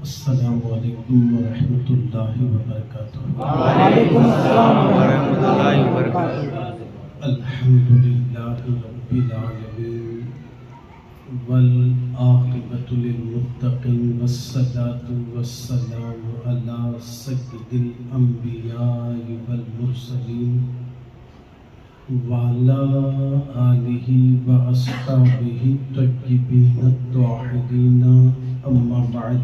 السلام علیکم ورحمۃ اللہ وبرکاتہ۔ وعلیکم السلام ورحمۃ اللہ وبرکاتہ۔ الحمد للہ رب العالمین والعاقبۃ للمتقین والصلاۃ والسلام علی سید الانبیاء والمرسلین وعلی آلہ واصحابہ الطیبین الطاہرین، اما بعد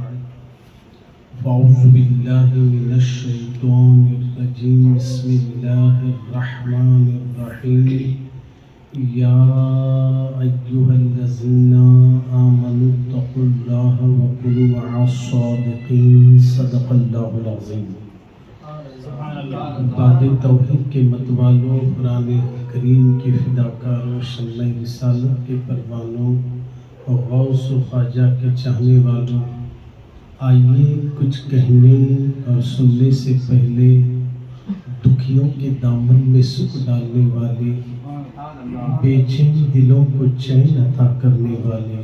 فاعوذ باللہ من الشیطان الرجیم، بسم اللہ الرحمن الرحیم۔ یا ایہا الذین آمنوا اتقوا اللہ وکونوا مع الصادقین، صدق اللہ العظیم۔ بعد توحید کے متوالوں، قرآن کریم کے فداکاروں، شمع رسالت کے پروانوں، غوث و خواجہ کے چاہنے والوں، آئیے کچھ کہنے اور سننے سے پہلے دکھیوں کے دامن میں سکھ ڈالنے والے، بے چین دلوں کو چین عطا کرنے والے،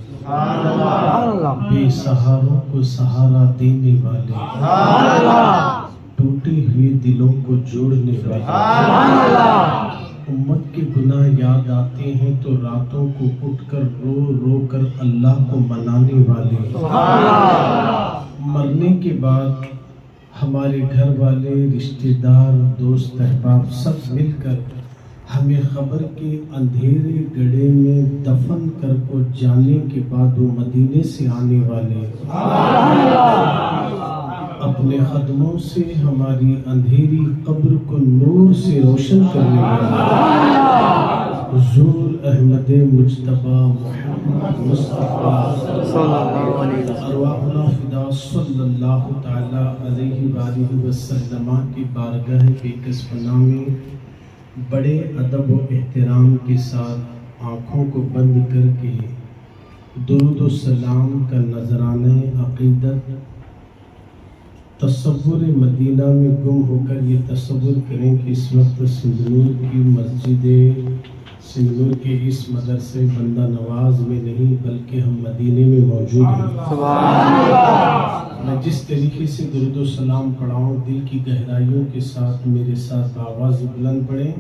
بے سہاروں کو سہارا دینے والے، ٹوٹے ہوئے دلوں کو جوڑنے والے، امت کے گناہ یاد آتے ہیں تو راتوں کو اٹھ کر رو رو کر اللہ کو منانے والے، مرنے کے بعد ہمارے گھر والے، رشتہ دار، دوست احباب سب مل کر ہمیں خبر کے اندھیرے گڑھے میں دفن کر کو جانے کے بعد وہ مدینے سے آنے والے، اپنے قدموں سے ہماری اندھیری قبر کو نور سے روشن کرنے والے حضور احمد مجتبی محمد مصطفیٰ صلی اللہ علیہ وسلم، ارواحنا فدا صلی اللہ تعالی علیہ وآلہ وسلم کی بارگاہ بیکس فنا میں بڑے ادب و احترام کے ساتھ آنکھوں کو بند کر کے درود و سلام کا نذرانہ عقیدت تصور مدینہ میں گم ہو کر یہ تصور کریں کہ اس وقت سندنور کی مسجد، سندنور کے اس مدرسے بندہ نواز میں نہیں بلکہ ہم مدینے میں موجود ہیں۔ میں جس طریقے سے درود و سلام پڑھاؤں دل کی گہرائیوں کے ساتھ میرے ساتھ آواز بلند پڑھیں۔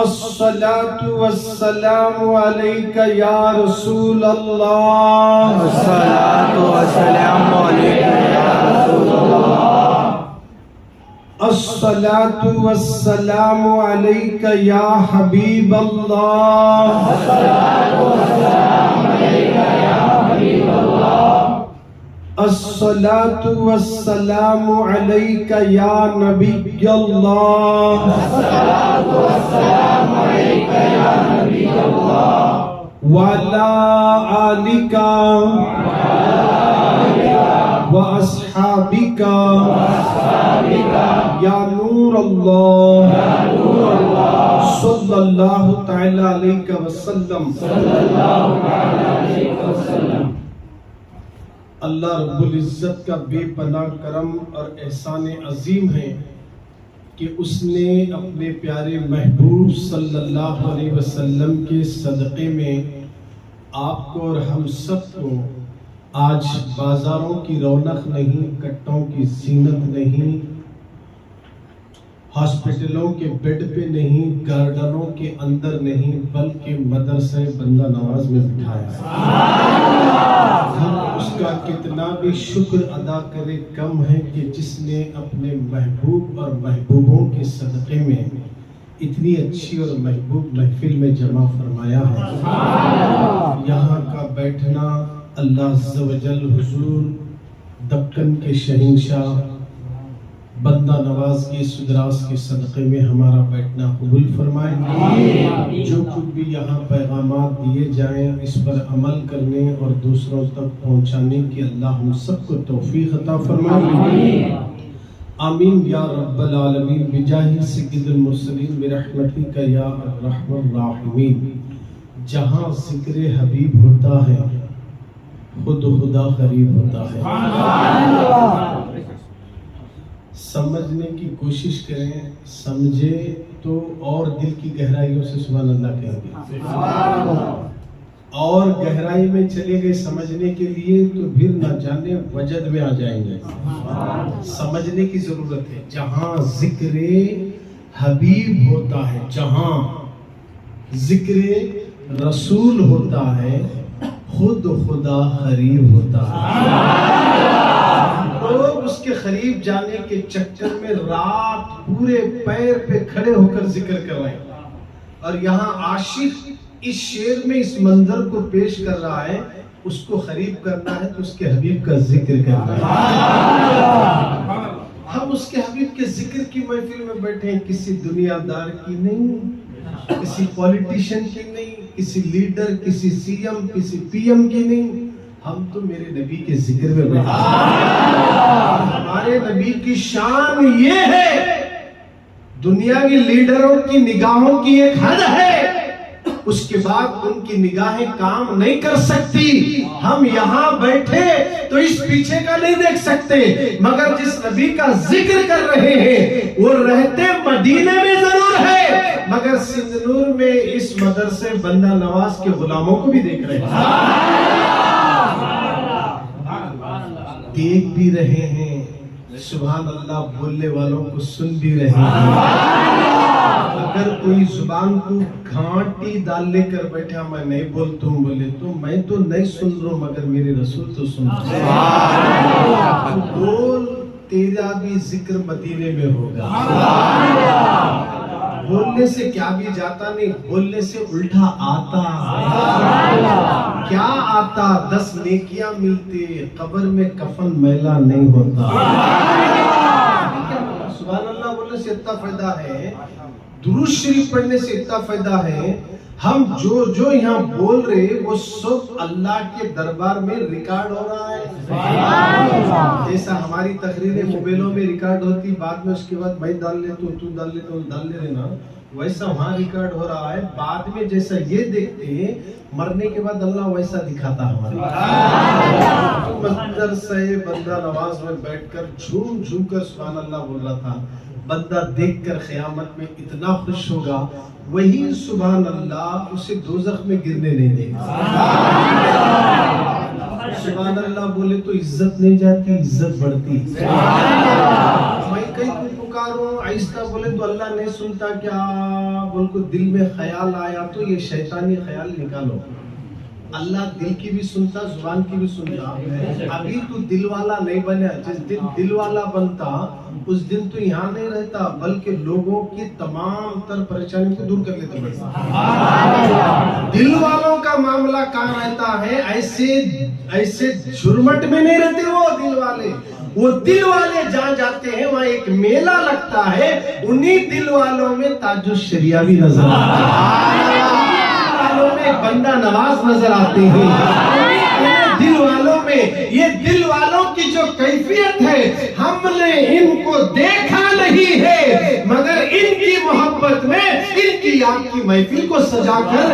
الصلاة والسلام علیک یا رسول اللہ، الصلاۃ والسلام علیک یا رسول اللہ، الصلاة والسلام علیک یا حبیب اللہ، الصلاۃ والسلام علیک یا حبیب اللہ، الصلاة والسلام علیک یا نبی اللہ، الصلاۃ والسلام علیک یا نبی اللہ، وعلی آلک واصحابک یا نور اللہ صلی اللہ تعالی علیہ وسلم۔ اللہ رب العزت کا بے پناہ کرم اور احسان عظیم ہے کہ اس نے اپنے پیارے محبوب صلی اللہ علیہ وسلم کے صدقے میں آپ کو اور ہم سب کو آج بازاروں کی رونق نہیں، کٹوں کی زینت نہیں، ہاسپٹلوں کے بیڈ پہ نہیں، گارڈنوں کے اندر نہیں، بلکہ مدرسہ بندہ نواز میں بٹھایا ہے۔ ہم اس کا کتنا بھی شکر ادا کرے کم ہے کہ جس نے اپنے محبوب اور محبوبوں کے صدقے میں اتنی اچھی اور محبوب محفل میں جمع فرمایا ہے۔ یہاں کا بیٹھنا اللہ عز و جل حضور دکن کے شہنشاہ بندہ نواز کی سدراس کے صدقے میں ہمارا بیٹھنا قبول فرمائے۔ جو کچھ بھی یہاں پیغامات دیے جائیں اس پر عمل کرنے اور دوسروں تک پہنچانے کی اللہ ہم سب کو توفیق عطا فرمائے۔ آمین یا رب العالمین، بجاہ سید المرسلین برحمتک یا ارحم الراحمین۔ جہاں ذکر حبیب ہوتا ہے خود خدا قریب ہوتا ہے۔ سمجھنے کی کوشش کریں، سمجھے تو اور دل کی گہرائیوں سے سبحان اللہ کہیں گے، اور गहराई में चले गए समझने के लिए तो फिर न जाने वजद में आ जाएंगे। समझने की जरूरत है। जहां जिक्र हबीब होता है, जहां जिक्र रसूल होता है, खुद खुदा करीब होता है। लोग उसके करीब जाने के चक्कर में रात पूरे पैर पे खड़े होकर जिक्र कर रहे हैं, और यहाँ आशिक इस शेर में इस मंजर को पेश कर रहा है। उसको करीब करना है तो उसके हबीब का जिक्र करना है। हम उसके हबीब के जिक्र की महफिल में बैठे हैं, किसी दुनियादार की नहीं, किसी पॉलिटिशियन की नहीं, किसी लीडर, किसी सीएम, किसी पीएम की नहीं। हम तो मेरे नबी के जिक्र में बैठे हैं। हमारे नबी की शान ये है, दुनिया के लीडरों की निगाहों की एक हद है, उसके बाद उनकी निगाहें काम नहीं कर सकती। हम यहाँ बैठे तो इस पीछे का नहीं देख सकते, मगर जिस नबी का जिक्र कर रहे हैं वो रहते मदीने में जरूर है, मगर सिंदनूर में इस मदरसे बंदा नवाज के गुलामों को भी देख रहे हैं, देख भी रहे हैं। सुभान अल्लाह बोलने वालों को सुन भी रहे हैं। अगर कोई जुबान को घाटी डाल लेकर बैठा, मैं नहीं बोलता हूँ, बोले तो मैं तो नहीं सुन रहा हूँ मगर मेरे रसूल तो सुन रहे हैं। तो बोल, तेरा भी जिक्र मदीने में होगा। बोलने से क्या भी जाता नहीं, बोलने से उल्टा आता। क्या आता? 10 नेकियां मिलती, कब्र में कफन मैला नहीं होता। सुभान अल्लाह बोलने से इतना फायदा है, दुरूद शरीफ पढ़ने से इतना फायदा है। हम जो यहाँ बोल रहे वो सब अल्लाह के दरबार में रिकॉर्ड हो रहा है। जैसा हमारी तकरीरें मोबाइलों में रिकॉर्ड होती, बाद में उसके बाद मैं डाल लेता हूँ, तू डाल लेता हूँ, डाल ले लेना, वैसा वहाँ रिकॉर्ड हो रहा है। बाद में जैसा ये देखते हैं, मरने के बाद अल्लाह वैसा दिखाता हमारे। मंजर से बंदा नवाज में बैठकर झूम झूम कर सुभान अल्लाह बोल रहा था। बंदा देखकर क़यामत में इतना खुश होगा, वही सुभान अल्लाह उसे दोज़ख में गिरने नहीं देगा। सुभान अल्लाह बोले तो इज्जत नहीं जाती, इज्जत बढ़ती। मैं कहीं को पुकारूं, आहिस्ता बोले तो अल्लाह नहीं सुनता क्या? बोल को दिल में ख्याल आया तो ये शैतानी ख्याल निकालो। अल्लाह दिल की भी सुनता, जुबान की भी सुनता। अभी तू दिल वाला नहीं बना, जिस दिन दिल वाला बनता उस दिन तो यहाँ नहीं रहता, बल्कि लोगों की तमाम तर परेशानी को दूर कर लेते बढ़ता। दिल वालों का मामला कहाँ रहता है? ऐसे झुरमट में नहीं रहते वो दिल वाले। वो दिल वाले जहाँ जाते हैं वहाँ एक मेला लगता है, उन्हीं दिल वालों में ताजुश शरिया भी नजर आता है, में बंदा नवाज नजर आते हैं। दिल वालों में, ये दिल वालों की जो कैफियत है, हमने इनको देखा नहीं है, मगर इनकी मोहब्बत में इनकी आपकी महफिल को सजाकर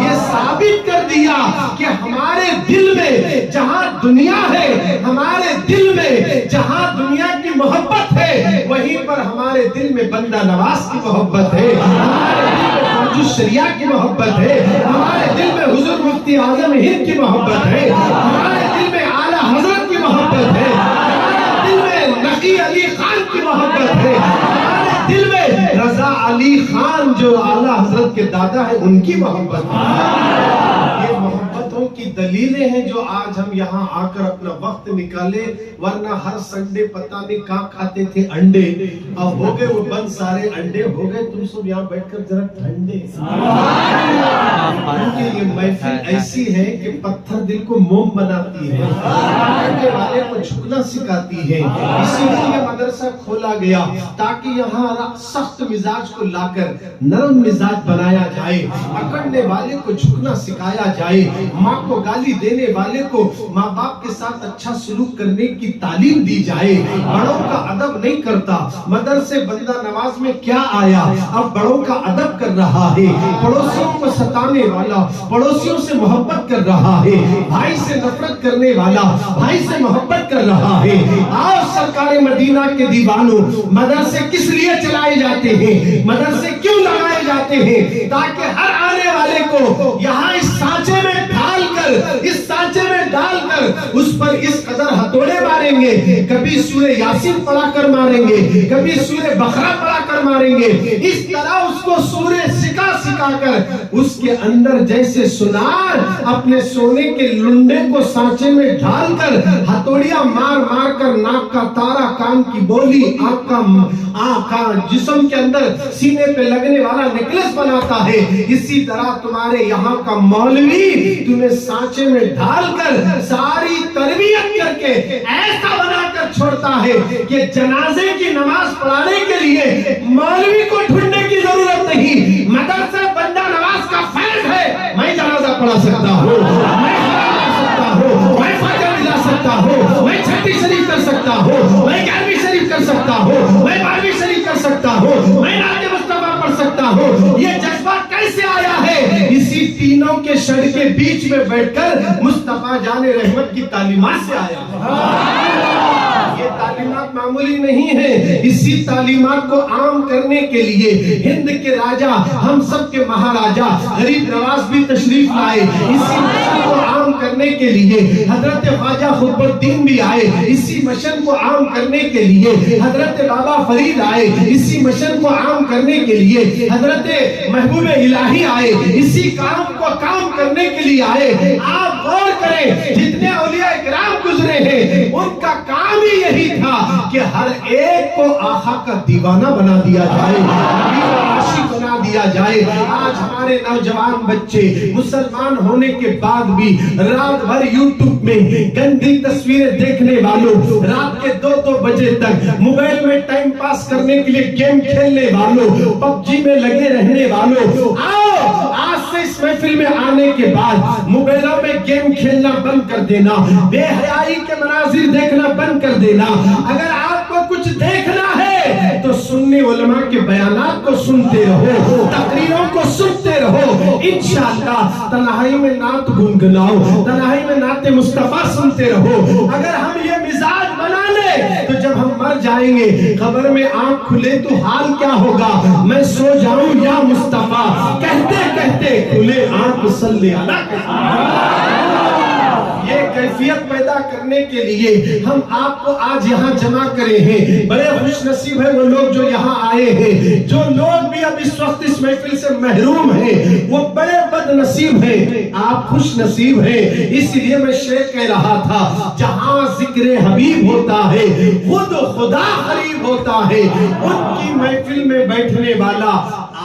ये साबित कर दिया कि हमारे दिल में जहां दुनिया है, हमारे दिल में जहां दुनिया की मोहब्बत है, वहीं पर हमारे दिल में बंदा नवाज की मोहब्बत है, हमारे दिल में ताजुश शरिया की मोहब्बत है, हमारे दिल में हुजूर मुफ्ती आजम हिंद की मोहब्बत है, हमारे दिल में आला हजरत की मोहब्बत है, हमारे दिल में नकी अली खान की मोहब्बत है, हमारे दिल में रजा अली खान जो आला हजरत के दादा है उनकी मोहब्बत है। ये मोहब्बतों की दलीलें हैं जो आज हम यहाँ आकर अपना वक्त निकाले, वरना हर संडे पता नहीं कहाँ खाते थे अंडे, अब हो गए वो बंद, सारे अंडे हो गए, तुम सब यहाँ बैठकर जरा ठंडे। क्योंकि ये महफिल ऐसी है कि पत्थर दिल को मोम बनाती है, झुकने वाले को झुकना सिखाती है। इसीलिए ये मदरसा खोला गया ताकि यहाँ सख्त मिजाज को लाकर नरम मिजाज बनाया जाए, अकड़ने वाले को झुकना सिखाया जाए, माँ को गाली देने वाले को माँ बाप के साथ अच्छा सलूक करने की तालीम दी जाए। बड़ों का अदब नहीं करता, मदरसे बंदा नवाज में क्या आया, अब बड़ों का अदब कर रहा है, पड़ोसियों को सताने वाला पड़ोसियों से मोहब्बत कर रहा है, भाई से नफरत करने वाला भाई से मोहब्बत कर रहा है। आओ सरकार मदीना के दीवानों, मदरसे किस लिए चलाए जाते हैं, मदरसे क्यों लगाए जाते हैं? ताकि हर आने वाले को यहाँ इस सांचे में ढाल कर पर इस कदर हथौड़े मारेंगे, कभी सूरह यासीन पढ़ा कर मारेंगे, कभी सूरह बकरा पढ़ा कर मारेंगे। इस तरह उसको सूरह सिखा कर उसके अंदर जैसे सुनार अपने सोने के लुंडे को सांचे में ढालकर हथौड़ियां मार मार कर नाक का तारा, कान की बोली, आंख का जिस्म के अंदर सीने पे लगने वाला नेकलेस बनाता है, इसी तरह तुम्हारे यहाँ का मौलवी तुम्हें सांचे में ढालकर सारी तरबियत करके ऐसा बनाकर छोड़ता है कि जनाजे की नमाज पढ़ाने के लिए मौलवी को ढूंढने की जरूरत नहीं। मदरसा बंदा नवाज का फर्ज है, मैं जनाजा पढ़ा सकता हूँ, मैं कर सकता हूँ, मैं फातिहा दिला सकता हूँ, मैं छठी शरीफ कर सकता हूँ, मैं 11वीं शरीफ कर सकता हूँ, मैं 12वीं शरीफ कर सकता हूँ, मैं नाते मुस्तफा पढ़ सकता हूँ। ये जज्बा कैसे आया है? इसी तीनों के शर के बीच में बैठकर मुस्तफा जाने रहमत की तालीमात से आया। ये तालीमात मामूली नहीं है। इसी तालीमात को आम करने के लिए हिंद के राजा, हम सब के महाराजा गरीब नवाज भी तशरीफ लाए। इसी मिशन को आम करने के लिए हजरत ख्वाजा खुतबुद्दीन भी आए। इसी मिशन को आम करने के लिए हजरत बाबा फरीद आए। इसी मिशन को आम करने के लिए हजरत महबूब इलाही आए। इसी काम को काम करने के लिए आए। आप गौर करें, जितने औलिया इकराम गुजरे हैं उनका काम ही यही था कि हर एक को आका का दीवाना बना दिया जाए, नबी का आशिक बना दिया जाए। आज हमारे नौजवान बच्चे मुसलमान होने के बाद भी रात भर यूट्यूब में गंदी तस्वीरें देखने वालों, रात के 2-2 बजे तक मोबाइल में टाइम पास करने के लिए गेम खेलने वालों, पबजी में लगे रहने वालों, आओ आज से इस महफिल में आने के बाद मोबाइलों में गेम खेलना बंद कर देना, बेहयाई के मनाजिर देखना बंद कर देना। अगर आपको कुछ देखना है तो सुन्नी उलमा के बयानात को सुनते रहो, तकरीरों को सुनते रहो। इंशाअल्लाह तन्हाई में नात गुनगुनाओ, तन्हाई में नाते मुस्तफा सुनते रहो। अगर हम ये मिजाज बना ले तो जब हम मर जाएंगे, कब्र में आंख खुले तो हाल क्या होगा? मैं सो जाऊं या मुस्तफा कहते कहते खुले आंख सल्ले अला। ये कैफियत पैदा करने के लिए हम आपको आज यहाँ जमा करे हैं। बड़े खुश नसीब है वो लोग जो यहाँ आए हैं। जो लोग भी अब इस वक्त इस महफिल से महरूम हैं वो बड़े बदनसीब हैं। आप खुश नसीब हैं। इसलिए मैं शेर कह रहा था, जहाँ जिक्र हबीब होता है खुद खुदा करीब होता है। उनकी महफिल में बैठने वाला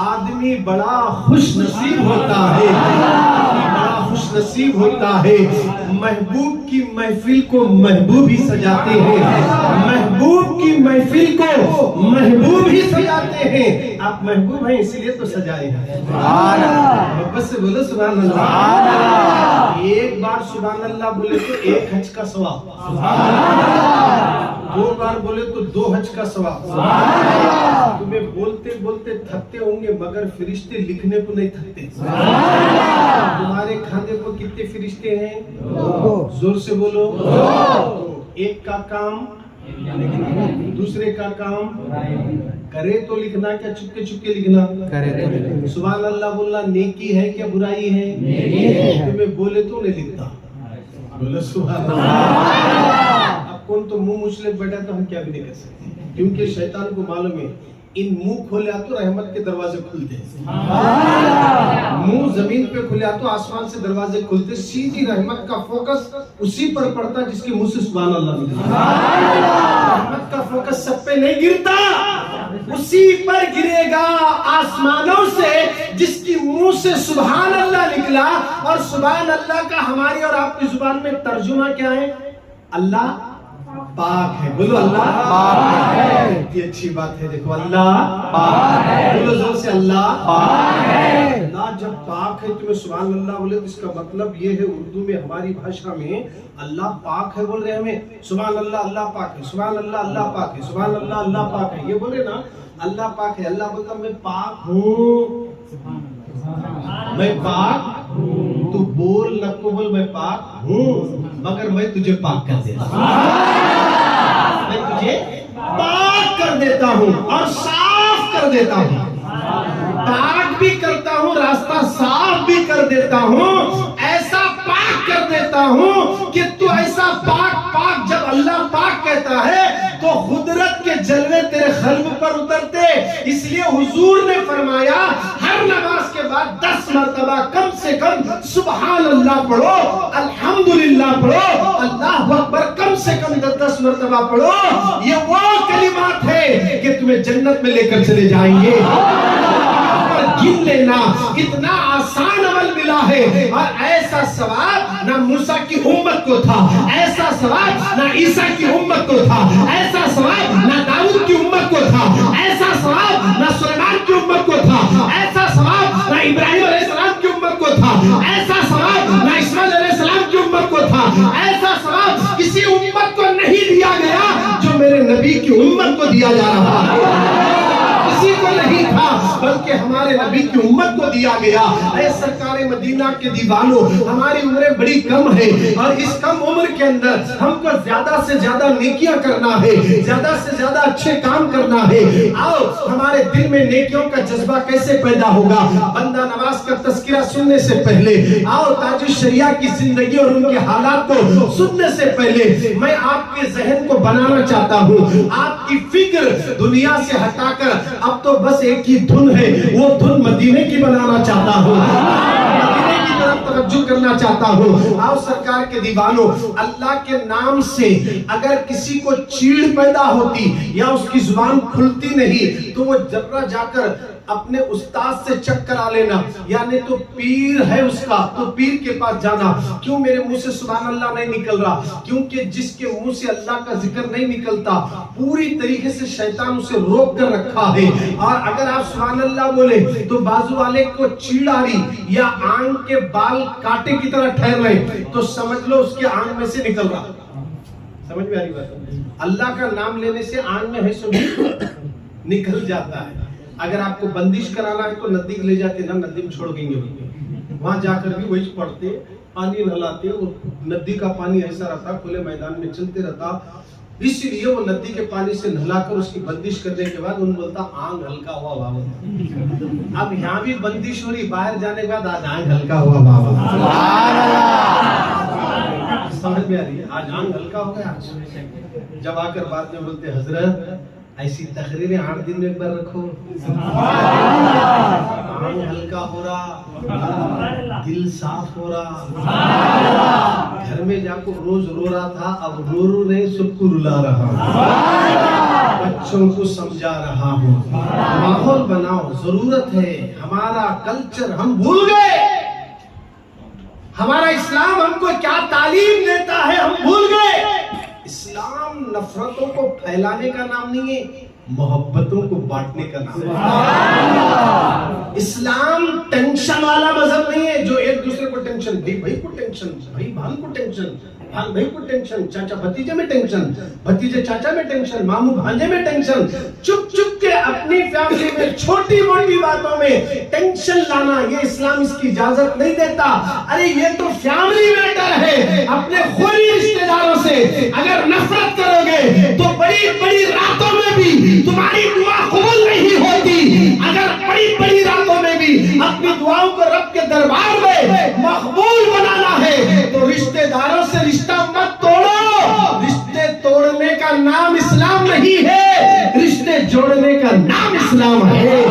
आदमी बड़ा खुश नसीब होता है, बड़ा खुश नसीब होता है। महबूब की महफिल को महबूब ही सजाते हैं, महबूब की महफिल को महबूब ही सजाते हैं। आप महबूब हैं इसीलिए तो सजाए हैं। मोहब्बत से बोलो सुभान अल्लाह। एक बार सुभान अल्लाह बोले तो 1 हज का सवाब, 2 बार बोले तो 2 हज का सवाब। तुम्हें बोलते बोलते थकते होंगे मगर फरिश्ते लिखने को नहीं थकते। तुम्हारे खाने को कितने फरिश्ते हैं? 2। जोर से बोलो। एक का काम, दूसरे का काम करे तो लिखना, क्या चुपके चुपके लिखना? करे तो। सुभान अल्लाह बोलना नेकी है क्या बुराई है? तुम्हें बोले तो नहीं लिखता, बोलो सुभान अल्लाह। अब कौन तो मुंह मुछले बैठा तो हम क्या भी नहीं कर सकते, क्योंकि शैतान को मालूम है इन मुंह खोले तो रहमत के दरवाजे खुलते हैं, मुंह जमीन पे खुले तो आसमान से दरवाजे खुलते। सीधी रहमत का फोकस उसी पर पड़ता जिसके मुंह से सुभान अल्लाह निकला। रहमत का फोकस सब पे नहीं गिरता, उसी पर गिरेगा आसमानों से जिसकी मुंह से सुभान अल्लाह निकला। और सुभान अल्लाह का हमारी और आपकी जुबान में तर्जुमा क्या है? अल्लाह पाक है। बोलो अल्लाह पाक है। कितनी अच्छी बात है। देखो अल्लाह पाक है, बोलो जोर से अल्लाह पाक है। अल्लाह जब पाक है तुम्हें सुभान अल्लाह बोले तो इसका मतलब ये है, उर्दू में हमारी भाषा में अल्लाह पाक है बोल रहे हैं हमें, सुभान अल्लाह अल्लाह पाक है, सुभान अल्लाह अल्लाह पाक है, सुभान अल्लाह अल्लाह पाक है। ये बोले ना अल्लाह पाक है। अल्लाह बोलता मैं पाक हूँ, मैं पाक हूँ। तू बोल न को बोल मैं पाक हूँ, मगर मैं तुझे पाक कर देता हूँ, मैं तुझे पाक कर देता हूँ और साफ कर देता हूँ। पाक भी करता हूँ, रास्ता साफ भी कर देता हूँ, ऐसा पाक कर देता हूँ कि तू ऐसा पाक पाक, जब अल्लाह पाक कहता है तो कुदरत के जलवे तेरे क़ल्ब पर उतरते। इसलिए हुजूर ने फरमाया हर नमाज के बाद 10 मरतबा कम से कम सुबहान अल्लाह पढ़ो, अल्हम्दुलिल्लाह पढ़ो, अल्लाहु अकबर कम से कम 10 मरतबा पढ़ो। ये वो कलिमात है कि तुम्हें जन्नत में लेकर चले जाएंगे। गिन लेना, इतना आसान अमल मिला है। और ऐसा सवाब ना मूसा की उम्मत को था, ऐसा सवाब ना ईसा की उम्मत को था, ऐसा सवाब ना दाऊद की उम्मत को था, ऐसा सवाब ना सुलेमान की उम्मत को था, ऐसा सवाब ना इब्राहिम अलैहिस्सलाम की उम्मत को था, ऐसा सवाब ना इस्माइल अलैहिस्सलाम की उम्मत को था, ऐसा सवाब किसी उम्मत को नहीं दिया गया जो मेरे नबी की उम्मत को दिया जा रहा है। किसी को नहीं था, बल्कि हमारे नबी की उम्मत को दिया गया। ऐ सरकार मदीना के दीवानों, हमारी उम्रें बड़ी कम है और इस कम उम्र के अंदर हमको ज्यादा से ज्यादा नेकियां करना है, ज्यादा से ज्यादा अच्छे काम करना है। आओ हमारे दिल में नेकियों का जज्बा कैसे पैदा होगा? बंदा नवाज का तज़किरा सुनने से पहले, आओ ताजुश शरिया की जिंदगी और उनके हालात को सुनने से पहले मैं आपके जहन को बनाना चाहता हूँ। आपकी फिक्र दुनिया से हटाकर अब तो बस एक ही धुन है, वो धुन मदीने की बनाना चाहता हूँ, मदीने की तरफ तवज्जो करना चाहता हूँ। आओ सरकार के दीवानों, अल्लाह के नाम से अगर किसी को चीड़ पैदा होती या उसकी जुबान खुलती नहीं तो वो जर्रा जाकर अपने उस्ताद से चेक करा लेना, यानी तो पीर है उसका तो पीर के पास जाना। क्यों मेरे मुंह से सुभान अल्लाह नहीं निकल रहा? क्योंकि जिसके मुंह से अल्लाह का जिक्र नहीं निकलता पूरी तरीके से शैतान उसे रोक कर रखा है। और अगर आप सुभान अल्लाह बोले तो बाजू वाले को चीड़ आ रही या आंख के बाल कांटे की तरह ठहर रहे तो समझ लो उसके आंख में से निकल रहा। समझ में आ रही बात? अल्लाह का नाम लेने से आंख में है सो निकल जाता है। अगर आपको बंदिश कराना है तो नदी ले जाते ना, नदी में छोड़ देंगे, वहां जाकर भी वही पढ़ते, पानी नहलाते। वो नदी का पानी ऐसा रहता, खुले मैदान में चलते रहता, इसलिए वो नदी के पानी से नहलाकर उसकी बंदिश करने के बाद उन बोलता आंग हल्का हुआ बाबा। अब यहाँ भी बंदिश हो रही, बाहर जाने के बाद आज आंग हल्का हुआ बाबा। समझ में आ रही है? आज आंग हल्का हो गया। जब आकर बाद में बोलते हजरत ऐसी तकरीरें 8 दिन में एक बार रखो, आंग हल्का हो रहा, दिल साफ हो रहा। घर में जाकर रोज रो रहा था, अब रो रो नहीं सबको रुला रहा हूँ, बच्चों को समझा रहा हूँ। माहौल बनाओ, जरूरत है। हमारा कल्चर हम भूल गए, हमारा इस्लाम हमको क्या तालीम देता है हम भूल गए। इस्लाम नफरतों को फैलाने का नाम नहीं है, मोहब्बतों को बांटने का नाम है। इस्लाम टेंशन वाला मजहब नहीं है जो एक दूसरे को टेंशन, भाई को टेंशन, भाई भाई को टेंशन, भाई भाई को टेंशन, चाचा भतीजे में टेंशन, भतीजे चाचा में टेंशन, मामू भांजे में टेंशन। चुप चुप के अपनी फैमिली में छोटी मोटी बातों में टेंशन लाना, ये इस्लाम इसकी इजाजत नहीं देता। अरे ये तो फैमिली मैटर है, अपने खूनी रिश्तेदारों से अगर नफरत करोगे तो बड़ी बड़ी रातों में भी तुम्हारी दुआ कबूल नहीं होती। अगर बड़ी बड़ी रातों में भी अपनी दुआओं को रब के दरबार में मकबूल बनाना है तो रिश्तेदारों से रिश्ता मत तोड़ो। रिश्ते तोड़ने का नाम इस्लाम नहीं है, रिश्ते जोड़ने का नाम इस्लाम है।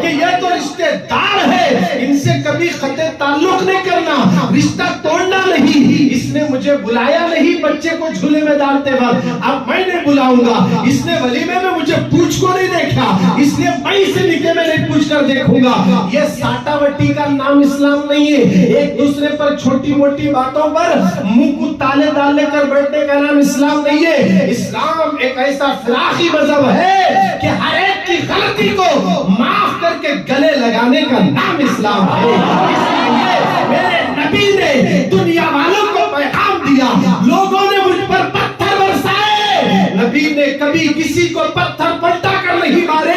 कि ये तो रिश्तेदार है, इनसे कभी खते ताल्लुक नहीं करना, रिश्ता तोड़ना नहीं। इसने मुझे बुलाया नहीं बच्चे को झूले में डालते वक्त, अब मैं नहीं बुलाऊंगा। इसने वलीमे में मुझे पूछ को नहीं देखा, इसलिए मैं इसे निके में नहीं पूछ कर देखूंगा। ये साटावटी का नाम इस्लाम नहीं है। एक दूसरे पर छोटी मोटी बातों पर मुंह को ताले डालने कर बैठने का नाम इस्लाम नहीं है। इस्लाम एक ऐसा फिराकी मजहब है कि हर एक की गलती को माफ करके गले लगाने का नाम इस्लाम है। इसलिए मेरे नबी ने दुनिया वालों को पैगाम दिया, लोगों ने मुझ पर पत्थर बरसाए, नबी ने कभी किसी को पत्थर पलटा कर नहीं मारे।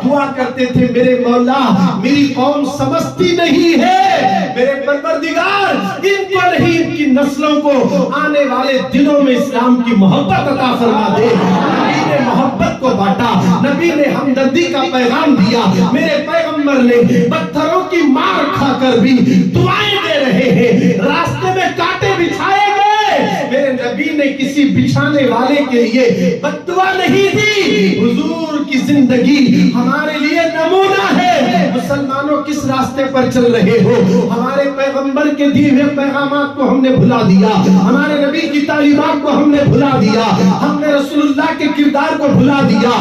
दुआ करते थे मेरे मौला मेरी कौम समझती नहीं है, मेरे परवरदिगार इनको नहीं इनकी नस्लों को आने वाले दिनों में इस्लाम की मोहब्बत अता फरमा दे। नबी ने मोहब्बत को बांटा, नबी ने हमदर्दी का पैगाम दिया। मेरे पैगंबर ने पत्थरों की मार खाकर भी दुआएं दे रहे हैं, रास्ते में किसी बिछाने वाले के लिए बद्दुआ नहीं थी। हुजूर की जिंदगी हमारे लिए नमूना है। मुसलमानों किस रास्ते पर चल रहे हो? हमारे पैगंबर के दिए हुए पैगामात को हमने भुला दिया, हमारे नबी की तालीमात को हमने भुला दिया, हमने रसूलुल्लाह के किरदार को भुला दिया।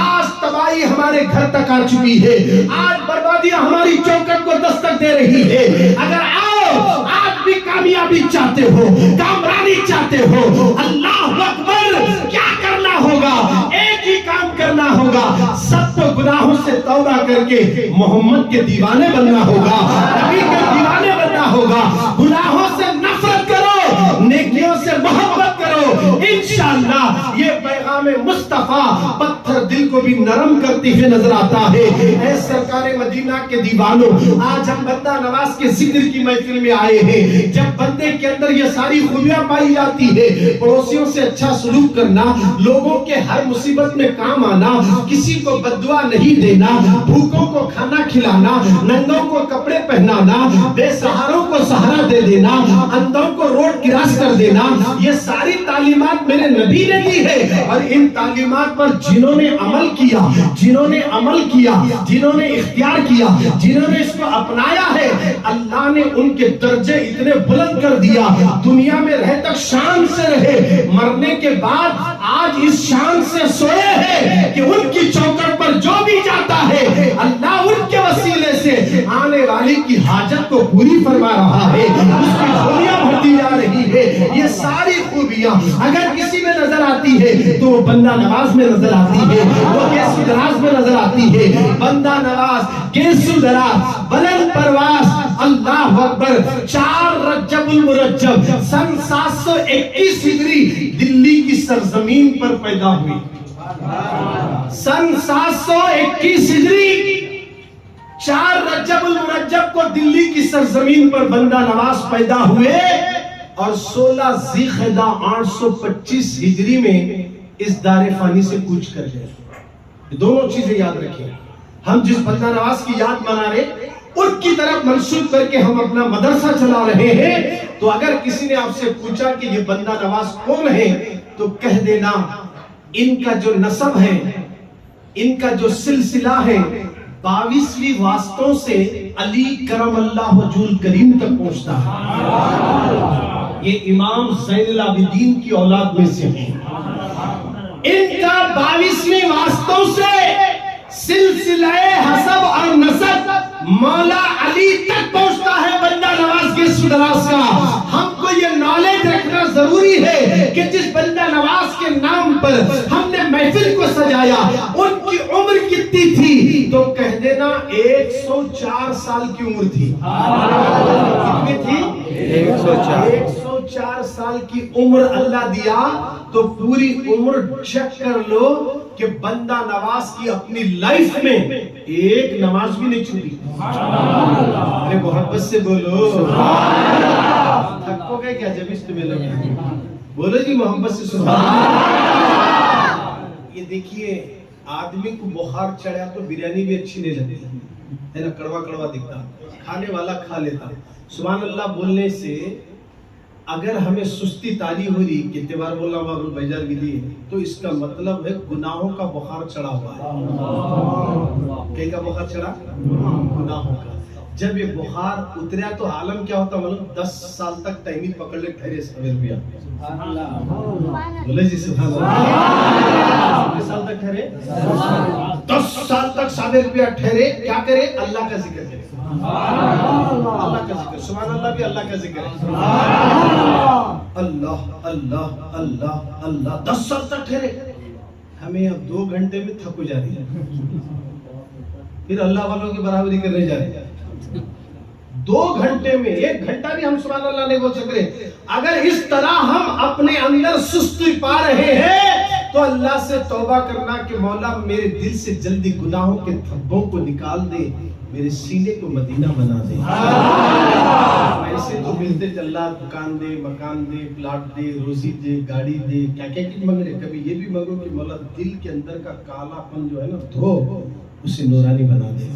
आज तबाही हमारे घर तक आ चुकी है, आज बर्बादियां हमारी चौखट को दस्तक दे रही है। अगर आओ आज भी कामयाबी चाहते हो, कामरानी चाहते हो, अल्लाह अकबर, क्या करना होगा? एक ही काम करना होगा, सबको गुनाहों से तौबा करके मोहम्मद के दीवाने बनना होगा, नबी के दीवाने बनना होगा। गुनाहों से नफरत करो, नेकियों से मोहब्बत करो। इंशाअल्लाह ये पैगाम मुस्तफा पत्थर दिल को भी नरम करते हुए नजर आता है। ऐ सरकारे मदीना के दीवानों, आज हम बंदा नवाज के जिक्र की महफिल में आए हैं। जब बंदे के अंदर ये सारी खूबियां पाई जाती है, पड़ोसियों से अच्छा सलूक करना, लोगों के हर मुसीबत में काम आना, किसी को बद्दुआ नहीं देना, भूखों को खाना खिलाना, नंगों को कपड़े पहनाना, बेसहारों को सहारा दे देना, अंधों को रोड क्रॉस कर देना, ये सारी तालीमात मेरे नबी ने दी है। और इन तालीमात पर जिन्होंने अमल किया, जिन्होंने इख्तियार किया, जिन्होंने इसको अपनाया है, अल्लाह ने उनके दर्जे इतने बुलंद कर दिया, दुनिया में रहे तक शान से रहे, मरने के बाद आज इस शान से सोए हैं कि उनकी चौखट पर जो भी जाता है, अल्लाह उनके वसीले से आने वाली की हाजत को पूरी फरमा रहा है, उसकी खूबियां भरती जा रही है। ये सारी खूबियां अगर किसी में नजर आती है तो वो बंदा नवाज में नजर आती है, वो गेसु दराज में नजर आती है। बंदा नवाज, गेसु दराज, बुलंद परवास, अल्लाह अकबर। 4 रजबुल मुरज्जब सन 721 हिजरी दिल्ली की सरजमीन पर पैदा हुई। सन 721 हिजरी 4 रजबुल मुरज्जब को दिल्ली की सरजमीन पर बंदा नवाज पैदा हुए और 16 ज़िलक़दा 825 हिजरी में इस दारे फानी से कूच कर गए। दोनों चीजें याद रखें। हम जिस बंदा नवाज की याद मना रहे, उनकी तरफ मंसूब करके हम अपना मदरसा चला रहे हैं। तो अगर किसी ने आपसे पूछा कि ये बंदा नवाज कौन है, तो कह देना इनका जो नसब है, इनका जो सिलसिला है, 22वीं वास्तों से अली करमल्लाह वजहुल करीम तक पहुंचता है। ये इमाम ज़ैनुल आबिदीन की औलाद में से है। इनका 22वीं वास्तों से सिलसिलाए हसब और नसब मौला अली तक पहुंचता है बंदा नवाज के सुदरास का। हमको ये नॉलेज रखना जरूरी है कि जिस बंदा नवाज के नाम पर हमने महफिल को सजाया, उनकी उम्र कितनी थी? तो कह देना 104 साल की उम्र थी। कितनी थी? 104 साल की उम्र अल्लाह दिया। तो पूरी उम्र चेक कर लो कि बंदा नवाज की अपनी लाइफ में एक नमाज भी नहीं छूटी। अरे मोहब्बत से बोलो, थको गए क्या जब इस तुम्हें लगे? बोलो जी मोहब्बत से सुभान। ये देखिए, आदमी को बुखार चढ़ा तो बिरयानी भी अच्छी नहीं लगती है ना, कड़वा कड़वा दिखता, खाने वाला खा लेता। सुभान अल्लाह बोलने से अगर हमें सुस्ती तारी हो रही, कितने बार बोला बैजार गिरी, तो इसका मतलब है गुनाहों का बुखार चढ़ा हुआ है। क्या का बुखार चढ़ा? गुनाहों का। जब ये बुखार उतरा तो आलम क्या होता? मतलब 10 साल तक टाइमिंग पकड़ ले, ठहरे सवेर पिया। बोले जी सुभान अल्लाह। कितने साल तक ठहरे? 10 साल तक साबिर पिया ठहरे। क्या करे? अल्लाह का जिक्र करे, अल्लाह का जिक्र। सुभान अल्लाह भी अल्लाह का जिक्र है। अल्लाह अल्लाह अल्लाह अल्लाह। 10 साल तक ठहरे। हमें अब 2 घंटे में थक जा रही है, फिर अल्लाह वालों की बराबरी करने जा रहे हैं। 2 घंटे में 1 घंटा भी हम सुभान अल्लाह नहीं बोल सकते। अगर इस तरह हम अपने अंदर सुस्ती पा रहे हैं तो अल्लाह से तौबा करना कि मौला मेरे दिल से जल्दी गुनाहों के धब्बों को निकाल दे, मेरे सीने को मदीना बना दे। ऐसे तो मिलते अल्लाह दुकान दे, मकान दे, प्लाट दे, रोजी दे, गाड़ी दे, क्या क्या चीज मांग रहे। कभी ये भी मांगो कि मौला दिल के अंदर का कालापन जो है ना, धो, उसे नूरानी बना दे।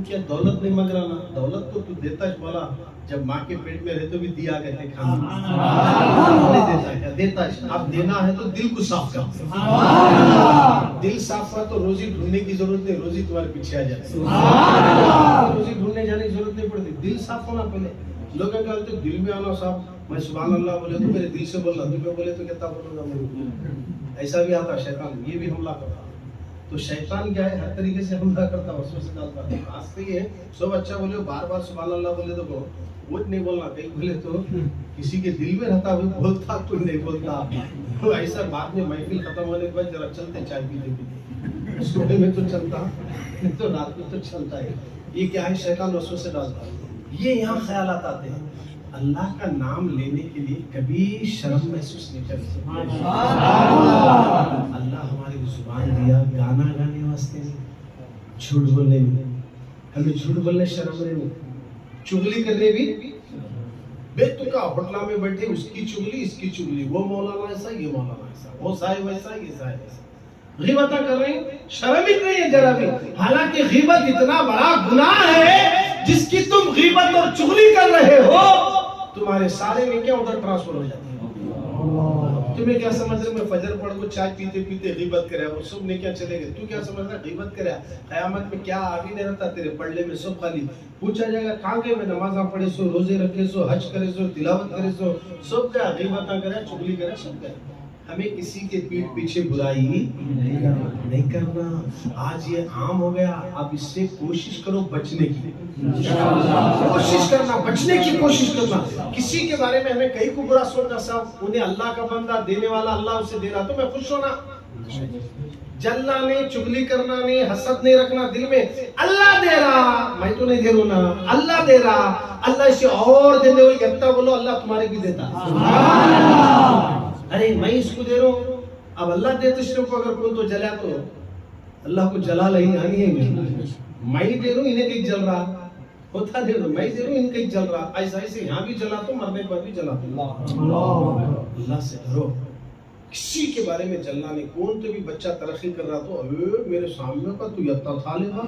क्या दौलत नहीं मांग रहा ना, दौलत तो तू देता है। बोला जब माँ के पेट में रहे तो भी दिया करते खाना, नहीं देता क्या? देता है। अब देना है तो दिल को साफ कर, दिल साफ हुआ तो रोजी ढूंढने की जरूरत नहीं, रोजी तुम्हारे पीछे आ जाती है, रोजी ढूंढने जाने की जरूरत नहीं पड़ती। दिल साफ होना पहले। लोग क्या बोलते दिल में आना साफ, मैं सुभान अल्लाह बोले तो मेरे दिल से बोलना, दिल में बोले तो क्या बोलूंगा मैं, ऐसा भी आता शैतान, ये भी हमला करता। तो शैतान क्या है, हर तरीके से हमला करता, वसवसे डालता है। आज तो ये सब अच्छा बोले, बार बार सुभान अल्लाह बोले तो वो नहीं बोलना, कहीं बोले तो किसी के दिल में रहता हुआ बोलता, कोई नहीं बोलता। तो ऐसा बाद में महफिल खत्म होने के बाद जरा चलते चाय पीते पीते, सुबह में तो चलता, नहीं तो रात में तो चलता है। ये क्या है, शैतान वसवसे डालता है। ये यहाँ ख्यालात आते हैं। अल्लाह का नाम लेने के लिए कभी शर्म महसूस नहीं करते। अल्लाह हमारी जुबान दिया गाना गाने वास्ते नहीं, झूठ बोलने नहीं, हमें झूठ बोलने शर्म नहीं, चुगली करने भी बेतुका होटला में बैठे उसकी चुगली इसकी चुगली, वो मौलाना ऐसा ये मौलाना ऐसा, वो साहिब ऐसा ये साहिब ऐसा, ग़ीबत कर रहे हैं, शर्म ही नहीं है जरा भी। हालांकि ग़ीबत इतना बड़ा गुनाह है, जिसकी तुम ग़ीबत और चुगली कर रहे हो, तुम्हारे सारे नेकियां उधर ट्रांसफर हो जाती है। तुम्हें क्या समझ रहे, मैं फजर पढ़ को चाय पीते पीते ग़ीबत करे, वो सब नेकियां चले गए। तू क्या समझ रहा ग़ीबत करे, क़यामत में क्या आगे नहीं रहता तेरे पढ़ने में, सब खाली पूछा जाएगा कहाँ गए, मैं नमाज़ा पढ़े सो, रोजे रखे सो, हज करे सो, तिलावत करे सो, सब क्या ग़ीबत करे, चुगली करे, सब क्या। हमें किसी के पीठ पीछे बुराई नहीं करना। आज ये आम हो गया, आप इससे कोशिश करो बचने की, कोशिश करना, बचने की कोशिश करना। किसी के बारे में हमें कहीं को बुरा सोचना, साहब उन्हें अल्लाह का बंदा देने वाला, अल्लाह उसे दे रहा तो मैं खुश होना। जलना नहीं, चुगली करना नहीं, हसद नहीं रखना दिल में। अल्लाह दे रहा, मैं तो नहीं दे रहा ना, अल्लाह दे रहा, अल्लाह इसे और देने वाली कहता बोलो, अल्लाह तुम्हारे भी देता। अरे मैं इसको दे रहा हूँ, अब अल्लाह देते को अगर कोई तो जला तो अल्लाह को जला नहीं आनी है। मैं दे रहा हूँ, इन्हें कहीं जल रहा होता, दे दो मैं दे रहा हूँ, इन्हें कहीं जल रहा, ऐसा ऐसे यहाँ भी जला तो मरने के बाद भी जला दो। अल्लाह से डरो, किसी के बारे में जलना नहीं। कौन तो भी बच्चा तरक्की कर रहा तो मेरे सामने का तू यत्ता था लेगा,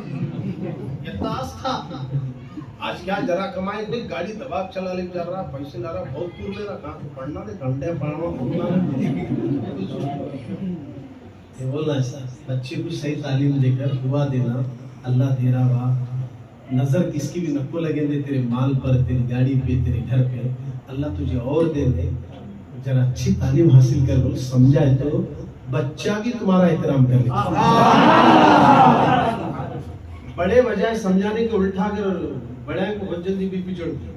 यत्तास था। आज क्या जरा कमाए नहीं, गाड़ी दबाव चला ले जा रहा, पैसे ला रहा, बहुत दूर ले रहा, कहाँ तो पढ़ना दे, घंटे पढ़ना बोलना ऐसा। बच्चे को सही तालीम देकर दुआ देना, अल्लाह दे रहा बा, नजर किसकी भी नको लगे दे तेरे माल पर, तेरी गाड़ी पे, तेरे घर पे, अल्लाह तुझे और दे दे। जरा अच्छी तालीम हासिल कर बोल, समझाए तो बच्चा भी तुम्हारा एहतराम कर ले। बड़े बजाय समझाने के उल्टा कर बड़ा को बहुत जल्दी बीपी चढ़ती,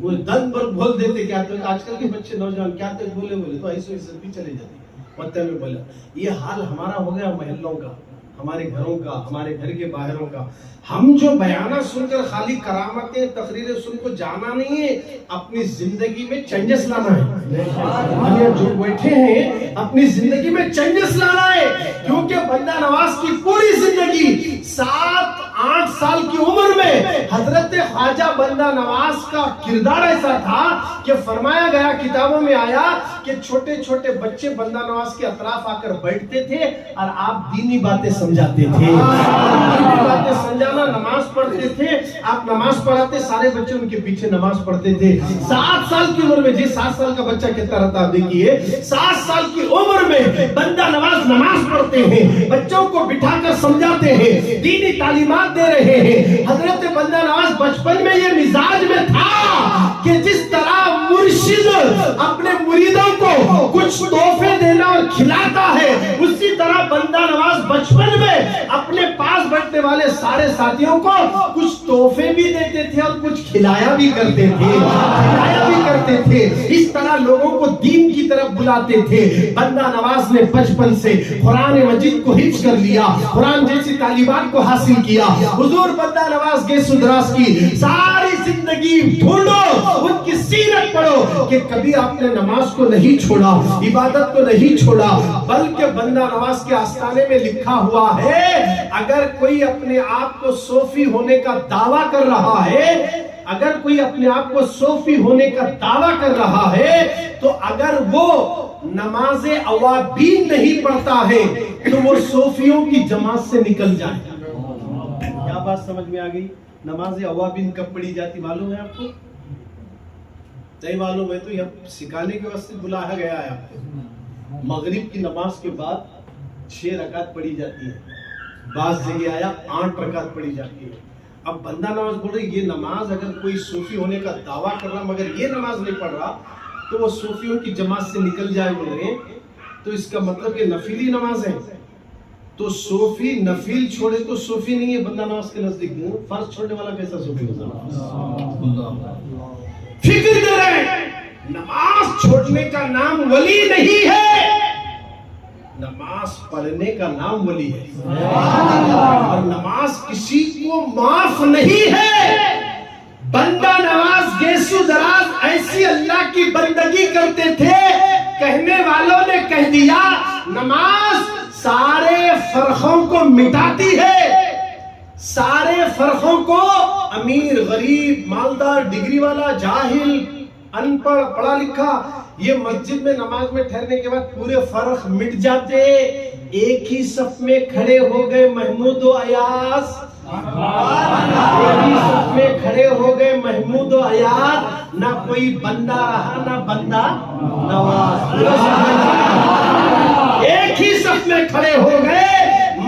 वो दन पर बोल देते। क्या तो आजकल के बच्चे नौजवान क्या तो बोले तो ऐसे भी चले जाते पत्ते में बोला। ये हाल हमारा हो गया, महल्लों का, हमारे घरों का, हमारे घर के बाहरों का। हम जो बयाना सुनकर खाली करामतें तकरीरें सुन को जाना नहीं है, अपनी जिंदगी में चेंजेस लाना है। हम यहाँ जो बैठे हैं अपनी जिंदगी में चेंजेस लाना है, क्योंकि बंदा नवाज की पूरी जिंदगी 7-8 साल की उम्र में हजरत ख्वाजा बंदा नवाज का किरदार ऐसा था कि फरमाया गया, किताबों में आया कि छोटे छोटे बच्चे बंदा नवाज के अतराफ आकर बैठते थे और आप दीनी बातें समझाते थे। दीनी बातें समझाना, नमाज पढ़ते थे, आप नमाज पढ़ाते, सारे बच्चे उनके पीछे नमाज पढ़ते थे। 7 साल की उम्र में, जी 7 साल का बच्चा कितना रहता आप देखिए, 7 साल की उम्र में बंदा नवाज नमाज पढ़ते हैं, बच्चों को बिठाकर समझाते हैं, दीनी तालीमात दे रहे हैं। हजरत बंदा नवाज बचपन में ये मिजाज में था कि जिस तरह मुर्शिद अपने मुरीदों को कुछ तोहफे देना और खिलाता है, उसी तरह बंदा नवाज बचपन में अपने पास बैठने वाले सारे साथियों को कुछ तोहफे भी देते थे और कुछ खिलाया भी करते थे। इस तरह लोगों को दीन की तरफ बुलाते थे। बंदा नवाज ने बचपन से कुरान मजीद को हिफ्ज कर लिया, कुरान जैसी तालीमात को हासिल किया। हुजूर बंदा नवाज के सुदरास की सारी जिंदगी ढूंढो, उनकी सीरत पढ़ो कि कभी आपने नमाज को नहीं छोड़ा, इबादत को नहीं छोड़ा, बल्कि बंदा नवाज के आस्ताने में लिखा हुआ है, अगर कोई अपने आप को सूफी होने का दावा कर रहा है, अगर कोई अपने आप को सूफी होने का दावा कर रहा है, तो अगर वो नमाज अवाबीन नहीं पढ़ता है तो वो सूफियों की जमात से निकल जाए। क्या बात समझ में आ गई? नमाज अवाबिन कब पढ़ी जाती मालूम है आपको? नहीं मालूम है तो यह सिखाने के वास्ते बुलाया गया है आपको। मगरिब की नमाज के बाद 6 रकात पढ़ी जाती है, बाज़ जगह आया 8 रकात पढ़ी जाती है। अब बंदा नमाज बोल रही, ये नमाज अगर कोई सूफी होने का दावा कर रहा मगर ये नमाज नहीं पढ़ रहा तो वो सूफियों की जमात से निकल जाए बोल रहे, तो इसका मतलब ये नफीली नमाज है। तो सूफी नफील छोड़े तो सूफी नहीं है बंदा नमाज के नजदीक। फर्ज छोड़ने वाला कैसा सूफी होगा? फिक्र करें, नमाज छोड़ने का नाम वली नहीं है, नमाज पढ़ने का नाम वली है। और नमाज किसी को माफ नहीं है। बंदा नवाज गेसु दराज ऐसी अल्लाह की बंदगी करते थे, कहने वालों ने कह दिया नमाज सारे फर्कों को मिटाती है। सारे फर्कों को, अमीर गरीब मालदार डिग्री वाला जाहिल अनपढ़ पढ़ा लिखा, ये मस्जिद में नमाज में ठहरने के बाद पूरे फर्क मिट जाते। एक ही सफ में खड़े हो गए महमूद व अयाज, एक ही सफ में खड़े हो गए महमूद व अयाज, ना कोई बंदा रहा ना बंदा नवाज। एक ही सफ में खड़े हो गए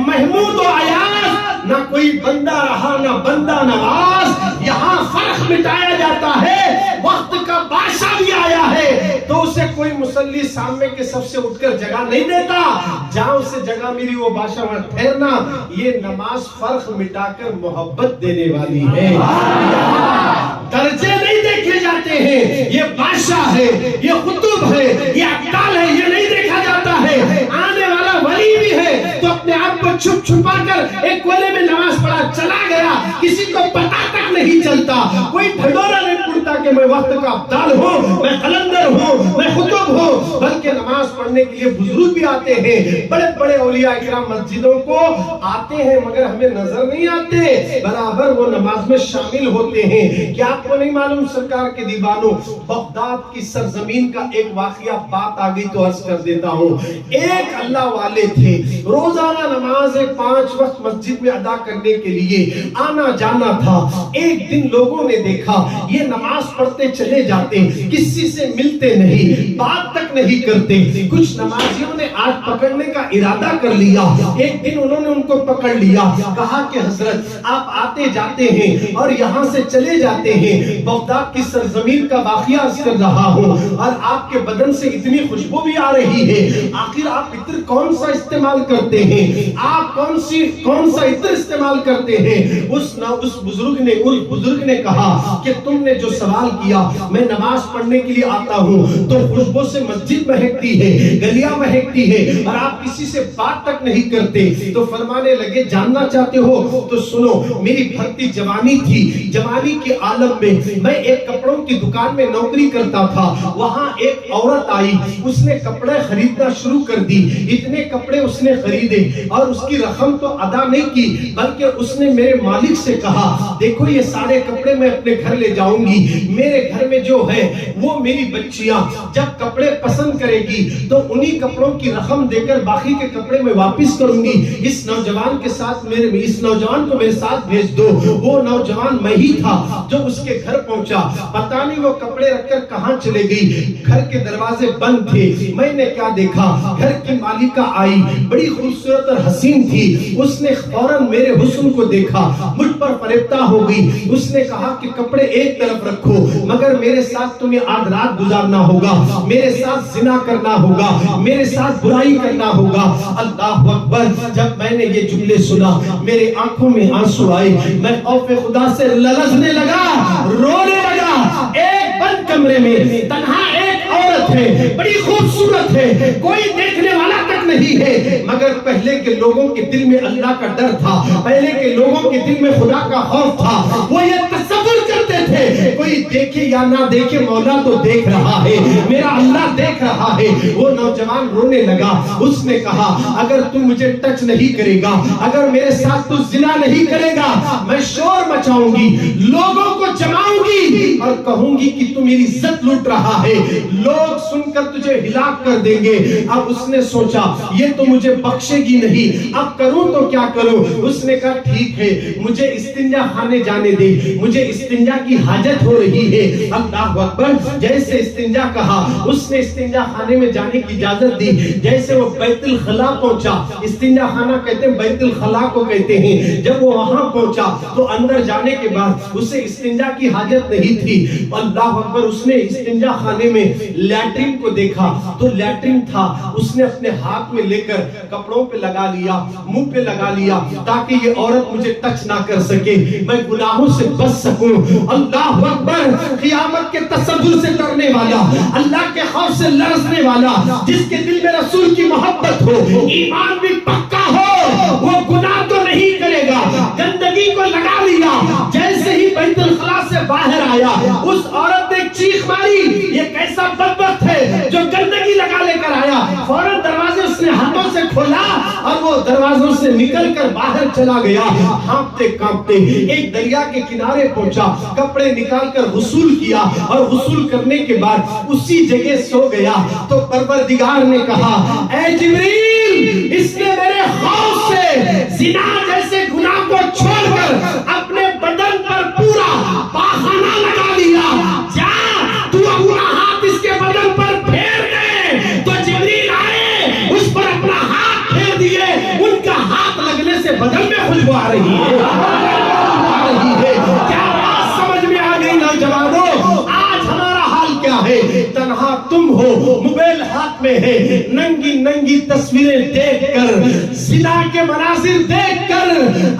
महमूद व अयाज, ना कोई बंदा रहा ना बंदा नवाज। यहाँ फर्क मिटाया जाता है। वक्त का बादशाह भी आया है तो उसे कोई मुसल्ली सामने के सबसे उठकर जगह नहीं देता, जहां उसे जगह मिली वो बादशाह वहां ठहरना। ये नमाज फर्क मिटाकर मोहब्बत देने वाली है। दर्जे नहीं देखे जाते हैं, ये बादशाह है, ये कुतुब है, ये अब्दाल है, ये नहीं देखा जाता है। आने वाला वली भी है तो अपने आप को छुप छुपा कर एक कोने में नमाज पढ़ा चला गया, किसी को पता तक नहीं चलता। कोई ढिढोरा नहीं उड़ता कि मैं वक्त का अब्दाल हूँ, मैं कलंदर हूँ, मैं कुतुब हूँ। बल्कि नमाज पढ़ने के लिए बुजुर्ग भी आते हैं, बड़े बड़े औलिया इकराम मस्जिदों को आते हैं मगर हमें नजर नहीं आते, बराबर वो नमाज में शामिल होते हैं। क्या आपको नहीं मालूम सरकार के दीवानों, बगदाद की सरजमीन का एक वाकया बात आ गई तो अर्ज कर देता हूँ। एक अल्लाह वाले थे, रोजाना नमाज 5 वक्त मस्जिद में अदा करने के लिए आना जाना था। एक दिन लोगों ने देखा ये नमाज पढ़ते चले जाते, किसी से मिलते नहीं, बात तक नहीं करते। कुछ नमाजियों ने आज पकड़ने का इरादा कर लिया। एक दिन उन्होंने उनको पकड़ लिया, कहा कि हजरत आप आते जाते हैं और यहाँ से चले जाते हैं, बगदाद की सरजमीन का वाकया अर्ज कर रहा हूँ और आपके बदन से इतनी खुशबू भी आ रही है, आखिर आप इत्र कौन सा इस्तेमाल करते हैं, आप कौन सा इत्र इस्तेमाल करते हैं? उस बुजुर्ग ने कहा कि तुमने जो सवाल किया, मैं नमाज पढ़ने के लिए आता हूँ तो खुशबू से मस्जिद महकती है, गलियां महकती है और आप किसी से बात तक नहीं करते। तो फरमाने लगे जानना चाहते हो तो सुनो, मेरी भक्ति जवानी थी, जवानी के आलम में मैं एक कपड़ों की दुकान में नौकरी करता था। वहां एक औरत आई, उसने कपड़े खरीदना शुरू कर दी। इतने कपड़े उसने खरीदे और उसकी रकम तो अदा नहीं की, बल्कि उसने मेरे मालिक से कहा देखो ये सारे कपड़े मैं अपने घर ले जाऊंगी, मेरे घर में जो है वो मेरी बच्चियां जब कपड़े पसंद करेगी तो उन्हीं कपड़ों की रकम देकर बाकी के कपड़े मैं वापस करूंगी। इस नौजवान के साथ इस नौजवान को मेरे साथ भेज दो। वो नौजवान मैं ही था जो उसके घर पहुंचा, पता नहीं वो कपड़े रखकर कहां चले गई। घर के दरवाजे बंद थे। मैंने क्या देखा, घर की मालिका आई, बड़ी खूबसूरत और हसीन थी। उसने फौरन मेरे हुस्न को देखा, मुझ पर फरेब्ता हो गई। उसने कहा कि कपड़े एक तरफ रखो मगर मेरे साथ तुम्हें आज रात गुजारना होगा, मेरे साथ जिना करना होगा, मेरे साथ बुराई करना होगा। अल्लाह अकबर। जब मैंने ये जुमले सुना मेरे आंखों में आंसू आए, मैं खौफ खुदा से ललचने लगा, रोने लगा। एक बंद कमरे में तन्हा एक औरत है, बड़ी खूबसूरत है, कोई देखने वाला तक नहीं है, मगर पहले के लोगों के दिल में अल्लाह का डर था, पहले के लोगों के दिल में खुदा का खौफ था। वो ये तसव्वुर करते थे ہے کوئی دیکھے یا نہ دیکھے مولا تو دیکھ رہا ہے, میرا اللہ دیکھ رہا ہے. وہ نوجوان رونے لگا. اس نے کہا اگر تو مجھے ٹچ نہیں کرے گا, اگر میرے ساتھ تو زنا نہیں کرے گا, میں شور مچاؤں گی, لوگوں کو جماؤں گی اور کہوں گی کہ تو میری عزت لوٹ رہا ہے, لوگ سن کر تجھے ہلاک کر دیں گے. اب اس نے سوچا یہ تو مجھے بخشے گی نہیں, اب کروں تو کیا کروں. اس نے کہا ٹھیک ہے مجھے استنجا خانے جانے دے, مجھے استنجا کی حاجت ہو رہی ہے. اللہ اکبر. جیسے استنجا کہا اس نے استنجا خانے میں جانے کی اجازت دی. جیسے وہ بیت الخلا پہنچا, استنجا خانہ کہتے ہیں بیت الخلا کو کہتے ہیں, جب وہ وہاں پہنچا تو اندر جانے کے بعد اسے استنجا کی حاجت نہیں تھی. اللہ اکبر. اس نے استنجا خانے میں لیٹرین کو دیکھا تو لیٹرین تھا. اس نے اپنے ہاتھ میں لے کر کپڑوں پہ لگا لیا, منہ پہ لگا لیا تاکہ یہ عورت مجھے ٹچ نہ کر سکے, میں گناہوں سے بچ سکوں. اللہ اکبر. قیامت کے تصور سے ڈرنے والا, اللہ کے خوف سے لرزنے والا, جس کے دل میں رسول کی محبت ہو, ایمان بھی پکا ہو, وہ گناہ تو نہیں کرے گا. گندگی کو لگا لیا. جیسے ہی بیت الخلا سے باہر آیا اس عورت نے چیخ ماری, یہ کیسا بدبخت ہے جو گندگی لگا لے کر آیا. فوراً دروازے اس نے ہاتھوں سے کھولا اور وہ دروازوں سے نکل کر باہر چلا گیا ہانپتے کانپتے. ایک دریا کے کنارے پہنچا, کپڑے نکال کر غسل کیا اور غسل کرنے کے بعد اسی جگہ سو گیا. تو پروردگار نے کہا اے جبریل, اس نے میرے خوف سے زنا جیسے گناہ کو چھوڑ کر اپنے بدن پر پورا پاخانہ لگا لیا. جا تو اپنا ہاتھ اس کے بدن پر پھیر دے. تو جبریل آئے, اس پر اپنا ہاتھ پھیر دیے. ان کا ہاتھ لگنے سے بدن میں خوشبو آ رہی ہے. کیا بات سمجھ میں آ گئی نوجوانوں؟ آج ہمارا حال کیا ہے؟ تنہا تم ہو, موبائل ہاتھ میں ہے, ننگی ننگی تصویریں دیکھ کر, زنا کے مناظر دیکھ کر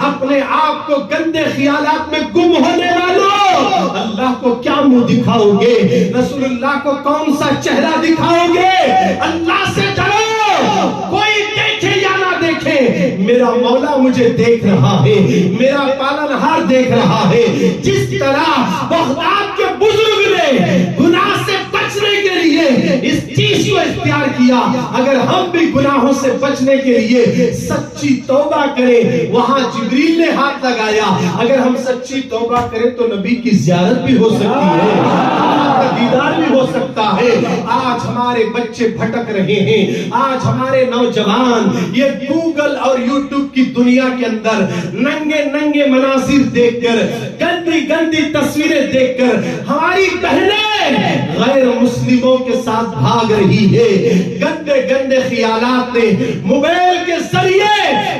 اپنے آپ کو گندے خیالات میں گم ہونے والوں, اللہ کو کیا منہ دکھاؤ گے؟ رسول اللہ کو کون سا چہرہ دکھاؤ گے؟ اللہ سے ڈرو. کوئی دیکھے یا نہ دیکھے, میرا مولا مجھے دیکھ رہا ہے, میرا پالنہار دیکھ رہا ہے. جس طرح بغداد کے بزرگ نے گناہ سے بچنے کے لیے اس چیز کو اختیار کیا, اگر ہم بھی گناہوں سے بچنے کے لیے سچی توبہ کریں, وہاں جبریل نے ہاتھ لگایا, اگر ہم سچی توبہ کریں تو نبی کی زیارت بھی ہو سکتی ہے, دیدار بھی ہو سکتا ہے. آج ہمارے بچے بھٹک رہے ہیں, آج ہمارے نوجوان یہ گوگل اور یوٹیوب کی دنیا کے اندر ننگے ننگے مناظر دیکھ کر, گندی گندی تصویریں دیکھ کر ہماری بہنیں غیر مسلموں کے ساتھ بھاگ رہی ہے. گندے گندے خیالات نے موبائل کے ذریعے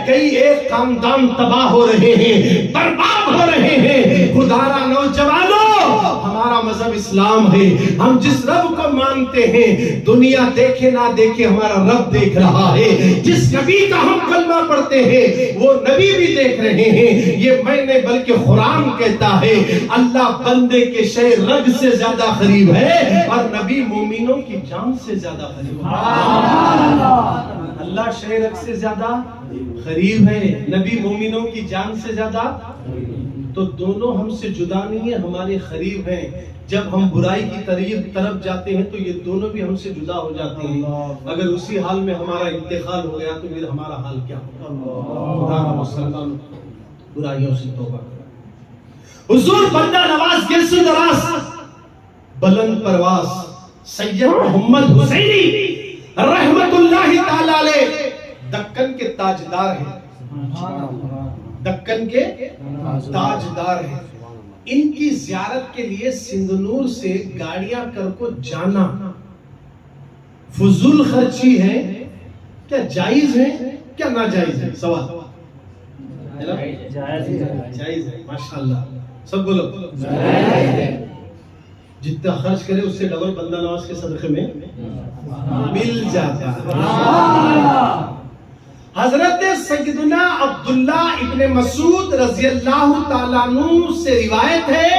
کئی ایک خاندان تباہ ہو رہے ہیں, برباد ہو رہے ہیں. خدارا نوجوانوں, ہمارا مذہب اسلام ہے, ہم جس رب کو مانتے ہیں دنیا دیکھے نہ دیکھے ہمارا رب دیکھ رہا ہے. جس نبی کا ہم کلمہ پڑھتے ہیں وہ نبی بھی دیکھ رہے ہیں. یہ میں نے بلکہ قرآن کہتا ہے اللہ بندے کے شے رگ سے زیادہ قریب ہے اور نبی مومنوں کی جان سے زیادہ قریب ہے. اللہ شے رگ سے زیادہ قریب ہے, نبی مومنوں کی جان سے زیادہ. تو دونوں ہم سے جدا نہیں ہیں, ہمارے قریب ہیں. جب ہم برائی کی طرف جاتے ہیں تو یہ دونوں بھی ہم سے جدا ہو جاتے ہیں. اگر اسی حال میں ہمارا انتقال ہو گیا تو پھر ہمارا حال کیا ہوگا؟ خدا مسلمان برائیوں سے توبہ کریں. حضور بندہ نواز گرس دراز بلند پرواز سید محمد حسینی رحمت اللہ تعالی علیہ دکن کے تاجدار ہیں, دکن کے تاجدار ہیں. ان کی زیارت کے لیے سنگنور سے گاڑیاں کر کو جانا فضول خرچی ہے کیا جائز ہے کیا ناجائز ہے؟ سوال جائز ہے. ماشاءاللہ سب بولو جائز ہے. جتنا خرچ کرے اس سے ڈبل بندہ نواز کے صدقے میں مل جاتا ہے. حضرت سیدنا عبداللہ ابن مسعود رضی اللہ تعالیٰ عنہ سے روایت ہے,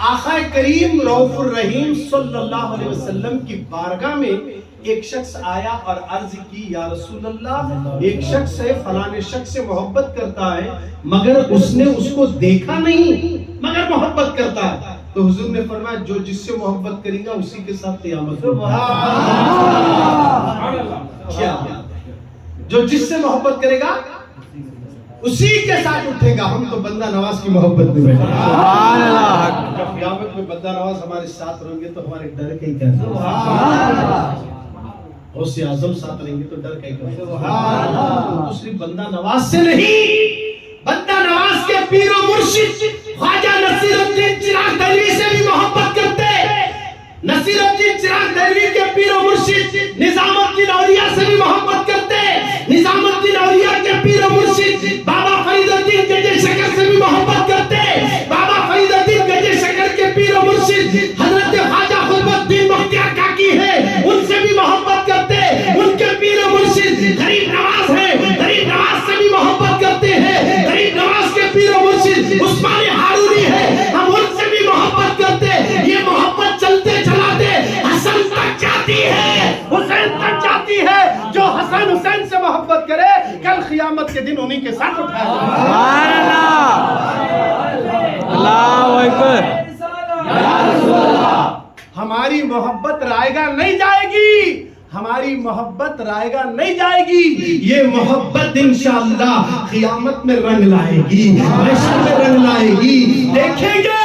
آقا کریم رؤوف الرحیم صلی اللہ علیہ وسلم کی بارگاہ میں ایک شخص آیا اور عرض کی, یا رسول اللہ, ایک شخص ہے فلانے شخص سے محبت کرتا ہے مگر اس نے اس کو دیکھا نہیں مگر محبت کرتا ہے. तो हुजूर ने फरमाया जो जिससे मोहब्बत करेगा उसी के साथ क़यामत क्या, जो जिससे मोहब्बत करेगा उसी के साथ उठेगा। हम तो बंदा नवाज की मोहब्बत में बैठे। सुभान अल्लाह। जब क़यामत में बंदा नवाज हमारे साथ रहेंगे तो हमारे डर के ही क्या, गौसे आजम साथ रहेंगे तो डर का ही तो सिर्फ बंदा नवाज से नहीं, बंदा नवाज के पीर और मुर्शिद ख्वाजा नसीरुद्दीन चिराग दहलवी से भी मोहब्बत करते। नसीरुद्दीन चिराग दहलवी के पीर और मुर्शिद निजामुद्दीन औलिया से भी मोहब्बत करते। निजामुद्दीन औलिया के पीर और मुर्शिद बाबा फरीदुद्दीन गंजे शकर से भी मोहब्बत करते। बाबा फरीदुद्दीन गंजे शकर के पीर और मुर्शिद हजरत ख्वाजा खुतबुद्दीन मुख्तियार काकी है, उनसे भी मोहब्बत करते। उनके पीर और मुर्शिद गरीब नवाज है, गरीब नवाज से भी मोहब्बत करते हैं। गरीब नवाज के पीर और मुर्शिद उस्मान हारूनी है, हम उनसे भी मोहब्बत करते। ये मोहब्बत चलते चलाते हसन तक जाती है, हुसैन तक जाती है। जो हसन हुसैन से मोहब्बत करे कल क़यामत के दिन उन्हीं के साथ उठाया जाएगा। सुभान अल्लाह। अल्लाहु अकबर। हमारी मोहब्बत रायगा नहीं जाएगी, हमारी मोहब्बत रायगा नहीं जाएगी। ये मोहब्बत इंशाअल्लाह क़यामत में रंग लाएगी, महशर में रंग लाएगी। देखेंगे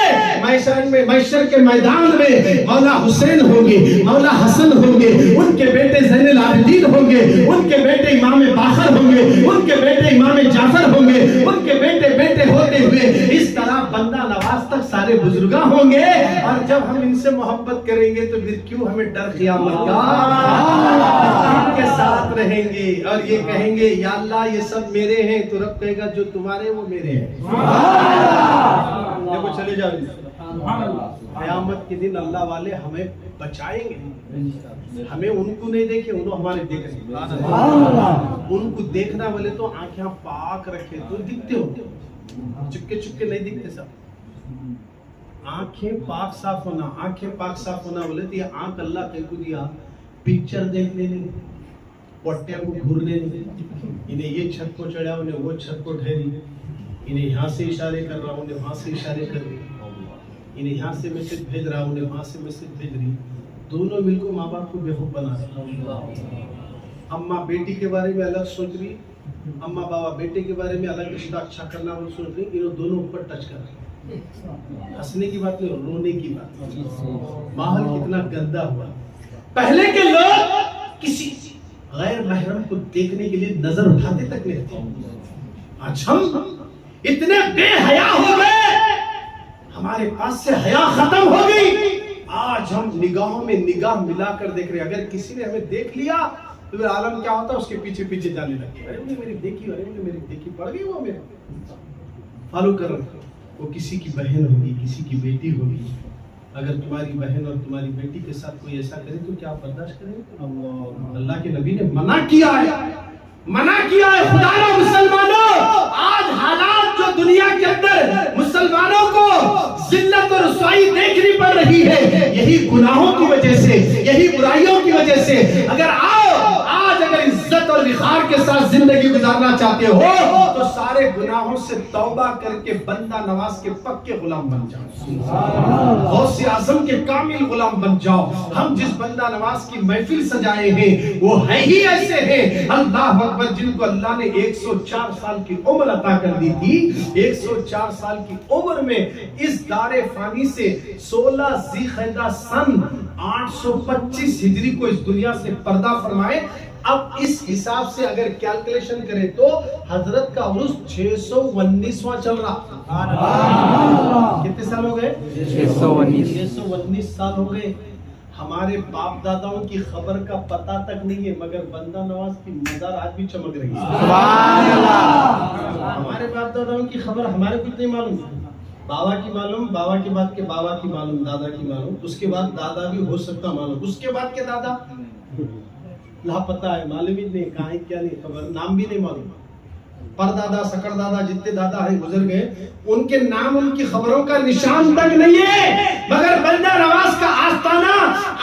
महशर के मैदान में मौला हुसैन होंगे, मौला हसन होंगे, उनके बेटे ज़ैनुल आबिदीन होंगे, उनके बेटे इमाम बाकर होंगे, उनके बेटे इमाम जाफर होंगे, उनके बेटे बेटे होते हुए इस तरह बंदा नवाज तक सारे बुजुर्ग होंगे। और जब हम इनसे मोहब्बत करेंगे तो फिर क्यों हमें डर क़यामत का, इनके साथ रहेंगे और ये कहेंगे या अल्लाह ये सब मेरे हैं, तो रब कहेगा जो तुम्हारे वो मेरे हैं। देखो चले जाओ, क़यामत के दिन अल्लाह वाले हमें बचाएंगे। हमें उनको नहीं देखे, उन्होंने हमारे देखे। उनको देखना वाले तो आंखें पाक रखे तो दिखते हो, चुपके चुपके नहीं दिखते सब। आंखें पाक साफ होना, आंखें पाक साफ होना बोले तो ये आंख अल्लाह को दिया पिक्चर देखने नहीं, पट्टिया को घूरने नहीं। इन्हें ये छत को चढ़ा, उन्हें वो छत को ठहरी, इन्हें यहाँ से इशारे कर रहा, उन्हें वहाँ से इशारे कर रही, इन्हें यहाँ से मैसेज भेज रहा, उन्हें वहाँ से मैसेज भेज रही। दोनों मिलकर माँ बाप को बेवकूफ बना रहे। अम्मा बेटी के बारे में अलग सोच रही, अम्मा बाबा बेटे के बारे में अलग रिश्ता अच्छा करना वो सोच रही। इन्हों दोनों ऊपर टच कर रहे। हंसने की बात नहीं, रोने की बात। माहौल कितना गंदा हुआ। पहले के लोग किसी गैर महरम को देखने के लिए नजर उठाते तक नहीं थे। आज हम इतने बेहया हो गए, हमारे पास से हया खत्म हो गई। आज हम निगाहों में निगाह मिलाकर देख रहे हैं। अगर किसी ने हमें देख लिया तो फिर आलम क्या होता है, उसके पीछे पीछे जाने लगे। अरे उन्हें मेरी देखी, अरे उन्हें मेरी देखी, पड़ गई वो मेरे फॉलो कर रहे। वो किसी की बहन होगी, किसी की बेटी होगी। अगर तुम्हारी बहन और तुम्हारी बेटी के साथ कोई ऐसा करे तो क्या बर्दाश्त करेंगे? अल्लाह के नबी ने मना किया है, मना किया है। खुदा मुसलमानों, आज हालात जो दुनिया के अंदर मुसलमानों को जिल्लत और रुसवाई देखनी पड़ रही है, यही गुनाहों की वजह से, यही बुराइयों की वजह से। अगर आज अगर इज्जत और विखार के साथ जिंदगी गुजारना चाहते हो तो सारे गुनाहों से तौबा करके बंदा नवाज के पक्के गुलाम बन जाओ, गौसे आजम के कामिल गुलाम बन जाओ। हम जिस बंदा नवाज की महफिल सजाए हैं वो है ही ऐसे हैं, अल्लाह अकबर, जिनको अल्लाह ने 104 साल की उम्र अता कर दी थी। 104 साल की उम्र में इस दारे फानी से 16 ज़ीक़दा सन 825 हिजरी को इस दुनिया से पर्दा फरमाए। अब इस हिसाब से अगर कैलकुलेशन करें तो हजरत का उर्स 619वां चल रहा। कितने साल हो गए? 619 साल हो गए। हमारे बाप दादाओं की खबर का पता तक नहीं है, मगर बंदा नवाज की मजार आज भी चमक रही है। सुभान अल्लाह। हमारे बाप दादाओं की खबर हमारे को नहीं मालूम, बाबा की मालूम, बाबा के बाद के बाबा की मालूम, दादा की मालूम, उसके बाद दादा भी हो सकता मालूम, उसके बाद के दादा लापता है, मालूम ही नहीं कहाँ क्या नहीं, खबर नाम भी नहीं मालूम। परदादा सकरदादा जितने दादा है गुजर गए, उनके नाम उनकी खबरों का निशान तक नहीं है। मगर बंदा नवाज का आस्ताना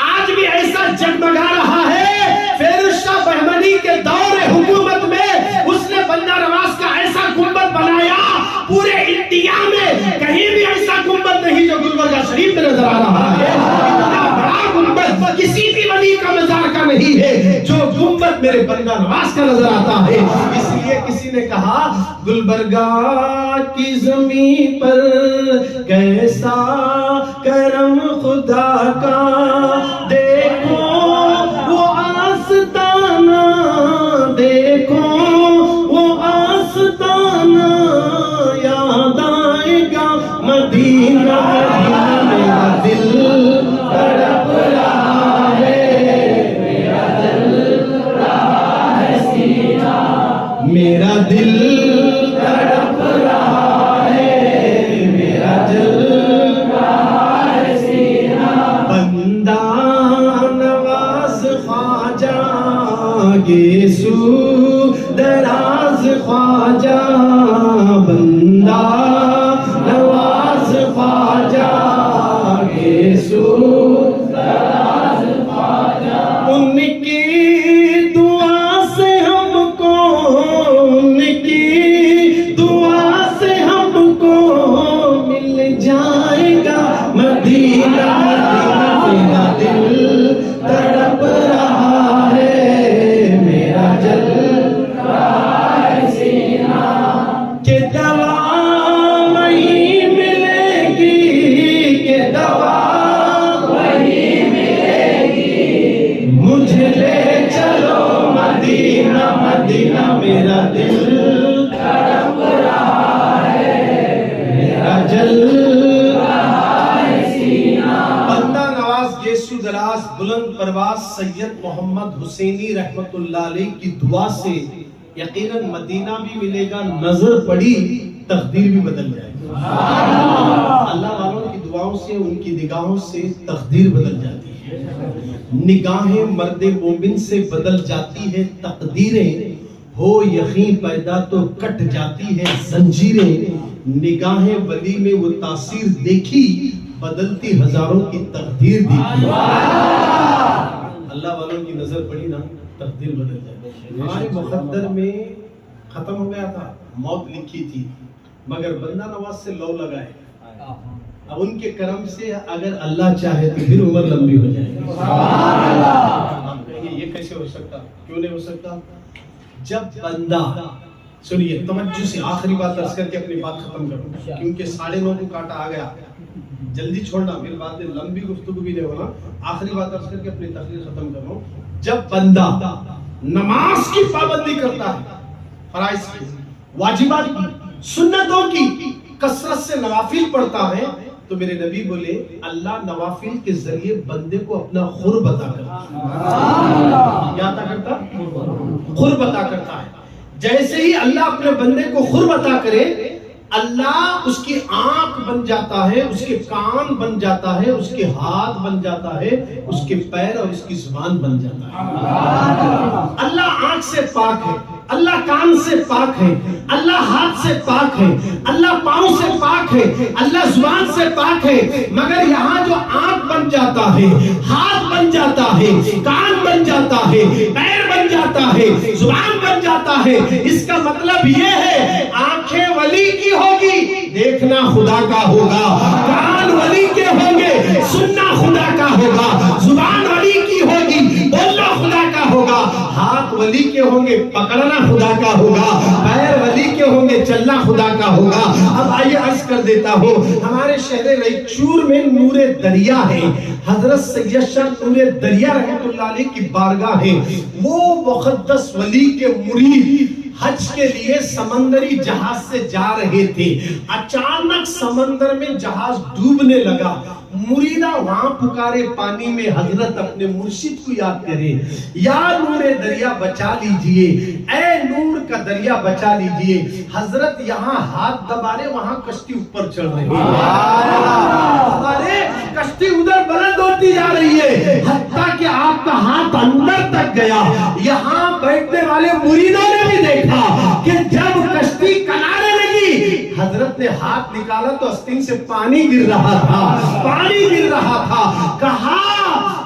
आज भी ऐसा जगमगा रहा है। फिरोज शाह बहमनी के दौर हुकूमत में उसने बंदा नवाज का ऐसा गुंबद बनाया, पूरे इंडिया में कहीं भी ऐसा गुंबद नहीं जो गुलबर्गा शरीफ نظر آ رہا ہے. اتنا بڑا گنبد کسی بھی ولی کا مزار کا نہیں ہے جو گنبد میرے بندہ نواز کا نظر آتا ہے. اس لیے کسی نے کہا گلبرگہ کی زمین پر کیسا کرم خدا کا، دیکھو وہ آستانہ، دیکھو وہ آستانہ، یاد آئے گا مدینہ، میرا دل تڑپ رہا ہے، میرا دل رہا ہے سینہ، میرا دل تڑپ رہا ہے، میرا دل رہا ہے سینہ. بندہ نواز خواجہ گیسو دراز خواجہ، بندہ نواز خواجہ گیسو دراز خواجہ. ان کی دعا سے ہم کو، ان کی دعا سے ہم کو مل جائے گا مدینہ، میرا دل تڑپ رہا ہے، میرا جل رہا ہے سینہ. کہ دوا وہیں ملے گی، کہ دوا وہیں ملے گی، مجھے لے چلو مدینہ، مدینہ میرا دل تڑپ رہا ہے، میرا جل بندہ نواز گیسو دراز بلند پرواز سید محمد حسینی رحمت اللہ علیہ کی دعا سے یقیناً مدینہ بھی ملے گا. نظر پڑی تقدیر بھی بدل جائے گی. اللہ والوں کی دعاؤں سے، ان کی نگاہوں سے تقدیر بدل جاتی ہے. نگاہیں مرد مومن سے بدل جاتی ہے تقدیریں، ہو یقین پیدا تو کٹ جاتی ہے زنجیریں. نگاہیں ولی میں وہ تاثیر دیکھی، بدلتی ہزاروں کی تقدیر دیکھی. اللہ والوں کی نظر پڑی نا تقدیر بدل جاتی. ہمارے مقدر میں ختم ہو گیا تھا، موت لکھی تھی، مگر بندہ نواز سے لو لگائے. اب ان کے کرم سے اگر اللہ چاہے تو پھر عمر لمبی ہو جائے گی. یہ کیسے ہو سکتا؟ کیوں نہیں ہو سکتا؟ جب بندہ، سنیے توجہ سے، آخری بات عرض کر کے اپنی بات ختم کروں کیونکہ 9:30 کو کاٹا آ گیا. جلدی چھوڑنا، پھر بعد میں لمبی گفتگو بھی نہیں ہونا. آخری بات عرض کر کے اپنی تقریر ختم کروں. جب بندہ نماز کی پابندی کرتا ہے، فرائض کی، واجبات کی، سنتوں کی، کثرت سے نوافل پڑھتا ہے، تو میرے نبی بولے اللہ نوافل کے ذریعے بندے کو اپنا قرب عطا کرتا ہے. کیا عطا کرتا؟ قرب عطا کرتا ہے. جیسے ہی اللہ اپنے بندے کو قرب عطا کرے، اللہ اس کی آنکھ بن جاتا ہے، اس کے کان بن جاتا ہے، اس کے ہاتھ بن جاتا ہے، اس کے پیر اور اس کی زبان بن جاتا ہے. اللہ آنکھ سے پاک ہے، اللہ کان سے پاک ہے، اللہ ہاتھ سے پاک ہے، اللہ پاؤں سے پاک ہے، اللہ زبان سے پاک ہے. مگر یہاں جو آنکھ بن جاتا ہے، ہاتھ بن جاتا ہے، کان بن جاتا ہے، پیر بن جاتا ہے، زبان بن جاتا ہے، اس کا مطلب یہ ہے آنکھیں ولی کی ہوگی، دیکھنا خدا کا ہوگا. کان ولی کے ہوں گے، سننا خدا کا ہوگا. زبان ولی کی ہوگی، بولنا خدا کا ہوگا. ہاتھ ولی کے ہوں گے، پکڑنا خدا کا ہوگا. پیر ولی کے ہوں گے، چلنا خدا کا ہوگا. اب آئیے عرض کر دیتا ہوں، ہمارے شہر ریچور میں نور دریا ہے، حضرت سید شاہ نور دریا رحمت اللہ علیہ کی بارگاہ ہے. وہ مقدس ولی کے مرید حج کے لیے سمندری جہاز سے جا رہے تھے. اچانک سمندر میں جہاز ڈوبنے لگا. مریدہ وہاں پکارے پانی میں، حضرت اپنے مرشد کو یاد کرے، یا نور دریا بچا لیجئے، اے نور کا دریا بچا لیجئے. حضرت یہاں ہاتھ دبا رہے، وہاں کشتی اوپر چڑھ رہی ہے. کشتی ادھر بلند ہوتی جا رہی ہے، حتیٰ کہ آپ کا ہاتھ اندر تک گیا. یہاں بیٹھنے والے مریدوں نے بھی دیکھا کہ جب کشتی کنارے لگی، حضرت نے ہاتھ نکالا تو آستین سے پانی گر رہا تھا، پانی گر رہا تھا. کہا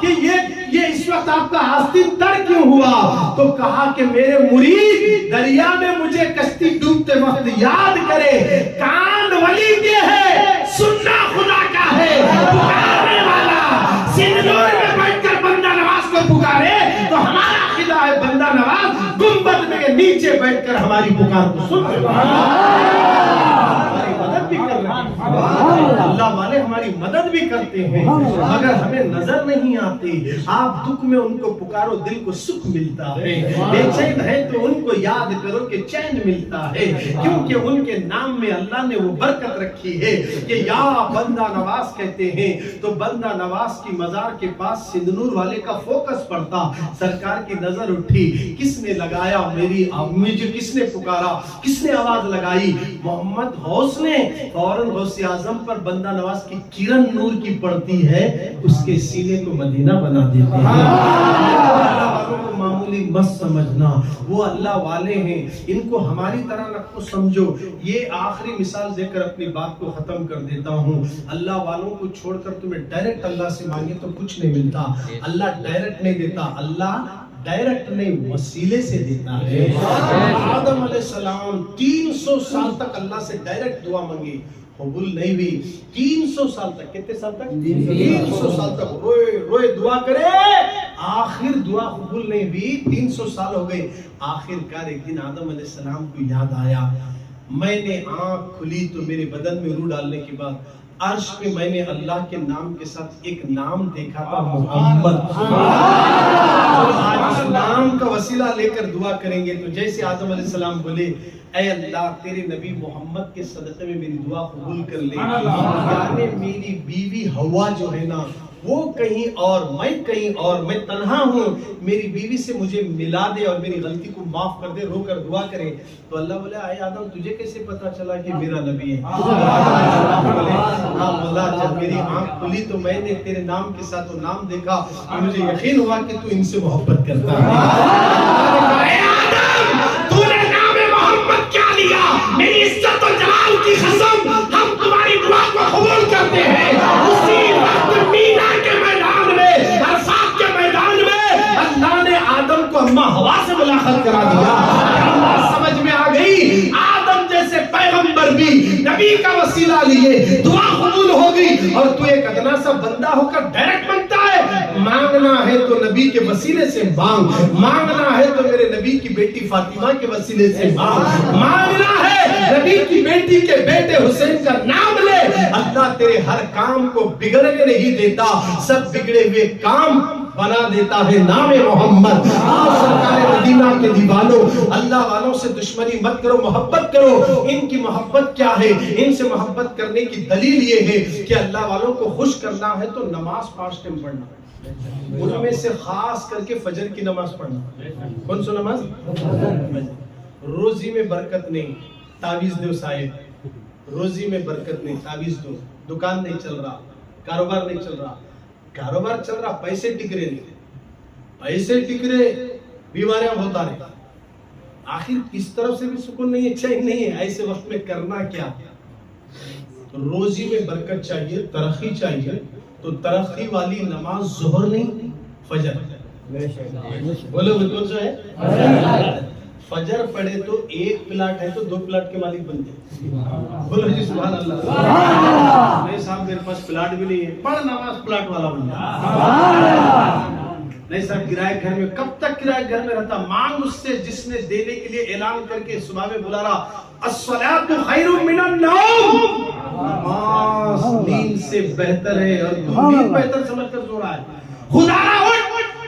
کہ یہ اس وقت آپ کا آستین تر کیوں ہوا؟ تو کہا کہ میرے مرید دریا میں مجھے کشتی ڈوبتے وقت یاد کرے، کان ولی کے ہے، سننا خدا کا ہے. सिंदूर में बैठकर बंदा नवाज को पुकारे तो हमारा अकीदा है बंदा नवाज गुंबद में नीचे बैठकर हमारी पुकार को सुन हमारी मदद भी कर रहे हैं। अल्लाह वाले हमारी मदद भी करते हैं। अगर हमें नजर नहीं आती, आप दुख में उनको पुकारो, दिल को सुख मिलता है। बेचैन है तो उनको याद करो कि चैन मिलता है, क्योंकि उनके नाम में अल्लाह ने वो बरकत रखी है कि या बंदा नवाज कहते हैं तो बंदा नवाज की मजार के पास सिंदूर वाले का फोकस पड़ता। सरकार की नजर उठी, किसने लगाया मेरी मुझे किसने पुकारा, किसने आवाज लगाई? मोहम्मद गौस ने। फौरन गौसे आजम पर बंदा नवाज की किरण नूर की पड़ती है, उसके सीने को मदीना बना देते हैं। अल्लाह वालों को मामूली मत समझना, वो अल्लाह वाले हैं, इनको हमारी तरह न समझो। ये आखिरी मिसाल देकर अपनी बात को खत्म कर देता हूँ। अल्लाह वालों को छोड़कर तुम्हें डायरेक्ट अल्लाह से मांगे तो कुछ नहीं मिलता। अल्लाह डायरेक्ट नहीं देता, अल्लाह डायरेक्ट नहीं वसीले से देता है। आदम अलैहिस्सलाम 300 साल तक अल्लाह से डायरेक्ट दुआ मांगी, कबूल नहीं हुई। 300 साल तक, कितने साल तक? 300 साल तक रोए रोए दुआ करे, आखिर दुआ कबूल नहीं हुई। 300 साल हो गए। आखिरकार एक दिन आदम अलैहिस्सलाम को याद आया, मैंने आंख खुली तो मेरे बदन में रूह डालने के बाद अर्श पे मैंने अल्लाह के नाम के साथ एक नाम देखा था, मोहम्मद। आज इस नाम का वसीला लेकर दुआ करेंगे तो जैसे आदम अलैहिस्सलाम बोले, ऐ अल्लाह तेरे नबी मोहम्मद के सदक़े में मेरी दुआ कबूल कर ले। यानी मेरी बीवी हवा जो है ना, वो कहीं और मैं कहीं और, मैं तन्हा हूँ, मेरी बीवी से मुझे मिला दे और मेरी गलती को माफ कर दे, रोकर दुआ करे। तो अल्लाह बोले, आए आदम तुझे कैसे पता चला कि मेरा नबी है? हाँ बोला, जब मेरी आंख खुली तो मैंने तेरे नाम के साथ वो नाम देखा, मुझे यकीन हुआ कि तू इनसे मोहब्बत करता है। तूने नाम मोहम्मद क्या लिया? मेरी इज्जत और जलाल की कसम, हम तुम्हारी दुआ को कबूल करते हैं। उसी वक्त मीना के मैदान में, अरफात के मैदान में अल्लाह ने आदम को अम्मा हवा से मुलाकात करा दिया। अल्लाह समझ में आ गई, आदम जैसे पैगंबर भी नबी का वसीला लिए दुआ कबूल हो गई, और तू एक अदना सा बंदा होकर डायरेक्ट बनता है। मांगना है तो नबी के वसीले से मांग, मांगना है तो मेरे नबी की बेटी फातिमा के वसीले से मांग, मांगना है नबी की बेटी के बेटे हुसैन का नाम ले। अल्लाह तेरे हर काम को बिगड़ने नहीं देता, सब बिगड़े हुए काम बना देता है नाम मोहम्मद। सरकार मदीना के दीवानों, अल्लाह वालों से दुश्मनी मत करो, मोहब्बत करो। इनकी मोहब्बत क्या है? इनसे मोहब्बत करने की दलील ये है कि अल्लाह वालों को खुश करना है तो नमाज 5 टाइम पढ़ना, उनमें से खास करके फजर की नमाज पढ़ना। कौन सी नमाज? रोजी में बरकत नहीं, तावीज दो साहिब, रोजी में बरकत नहीं, तावीज दो। दुकान नहीं चल रहा, कारोबार नहीं चल रहा, कारोबार चल रहा, पैसे टिक रहे नहीं, पैसे टिक रहे, बीमारियां होता रहे, आखिर किस तरफ से भी सुकून नहीं है, चैन नहीं है। ऐसे वक्त में करना क्या? तो रोजी में बरकत चाहिए, तरक्की चाहिए, तो तरक्की वाली नमाज जोहर नहीं, फजर। बोलो कौन सा है? फजर पढ़े तो 1 प्लाट है तो 2 प्लाट के मालिक बन जाए। बोलो जी सुभान अल्लाह। नहीं साहब मेरे पास प्लाट भी नहीं है, पढ़ नमाज प्लाट वाला बन जाए। नहीं साहब किराए घर में, कब तक किराए घर में रहता? मांग उससे जिसने देने के लिए ऐलान करके सुबह में बुला रहा, अस्सलातु खैरुम मिनन नौम, नमाज नींद से बेहतर है, और तू नींद बेहतर समझकर सो रहा है। खुदा उठ,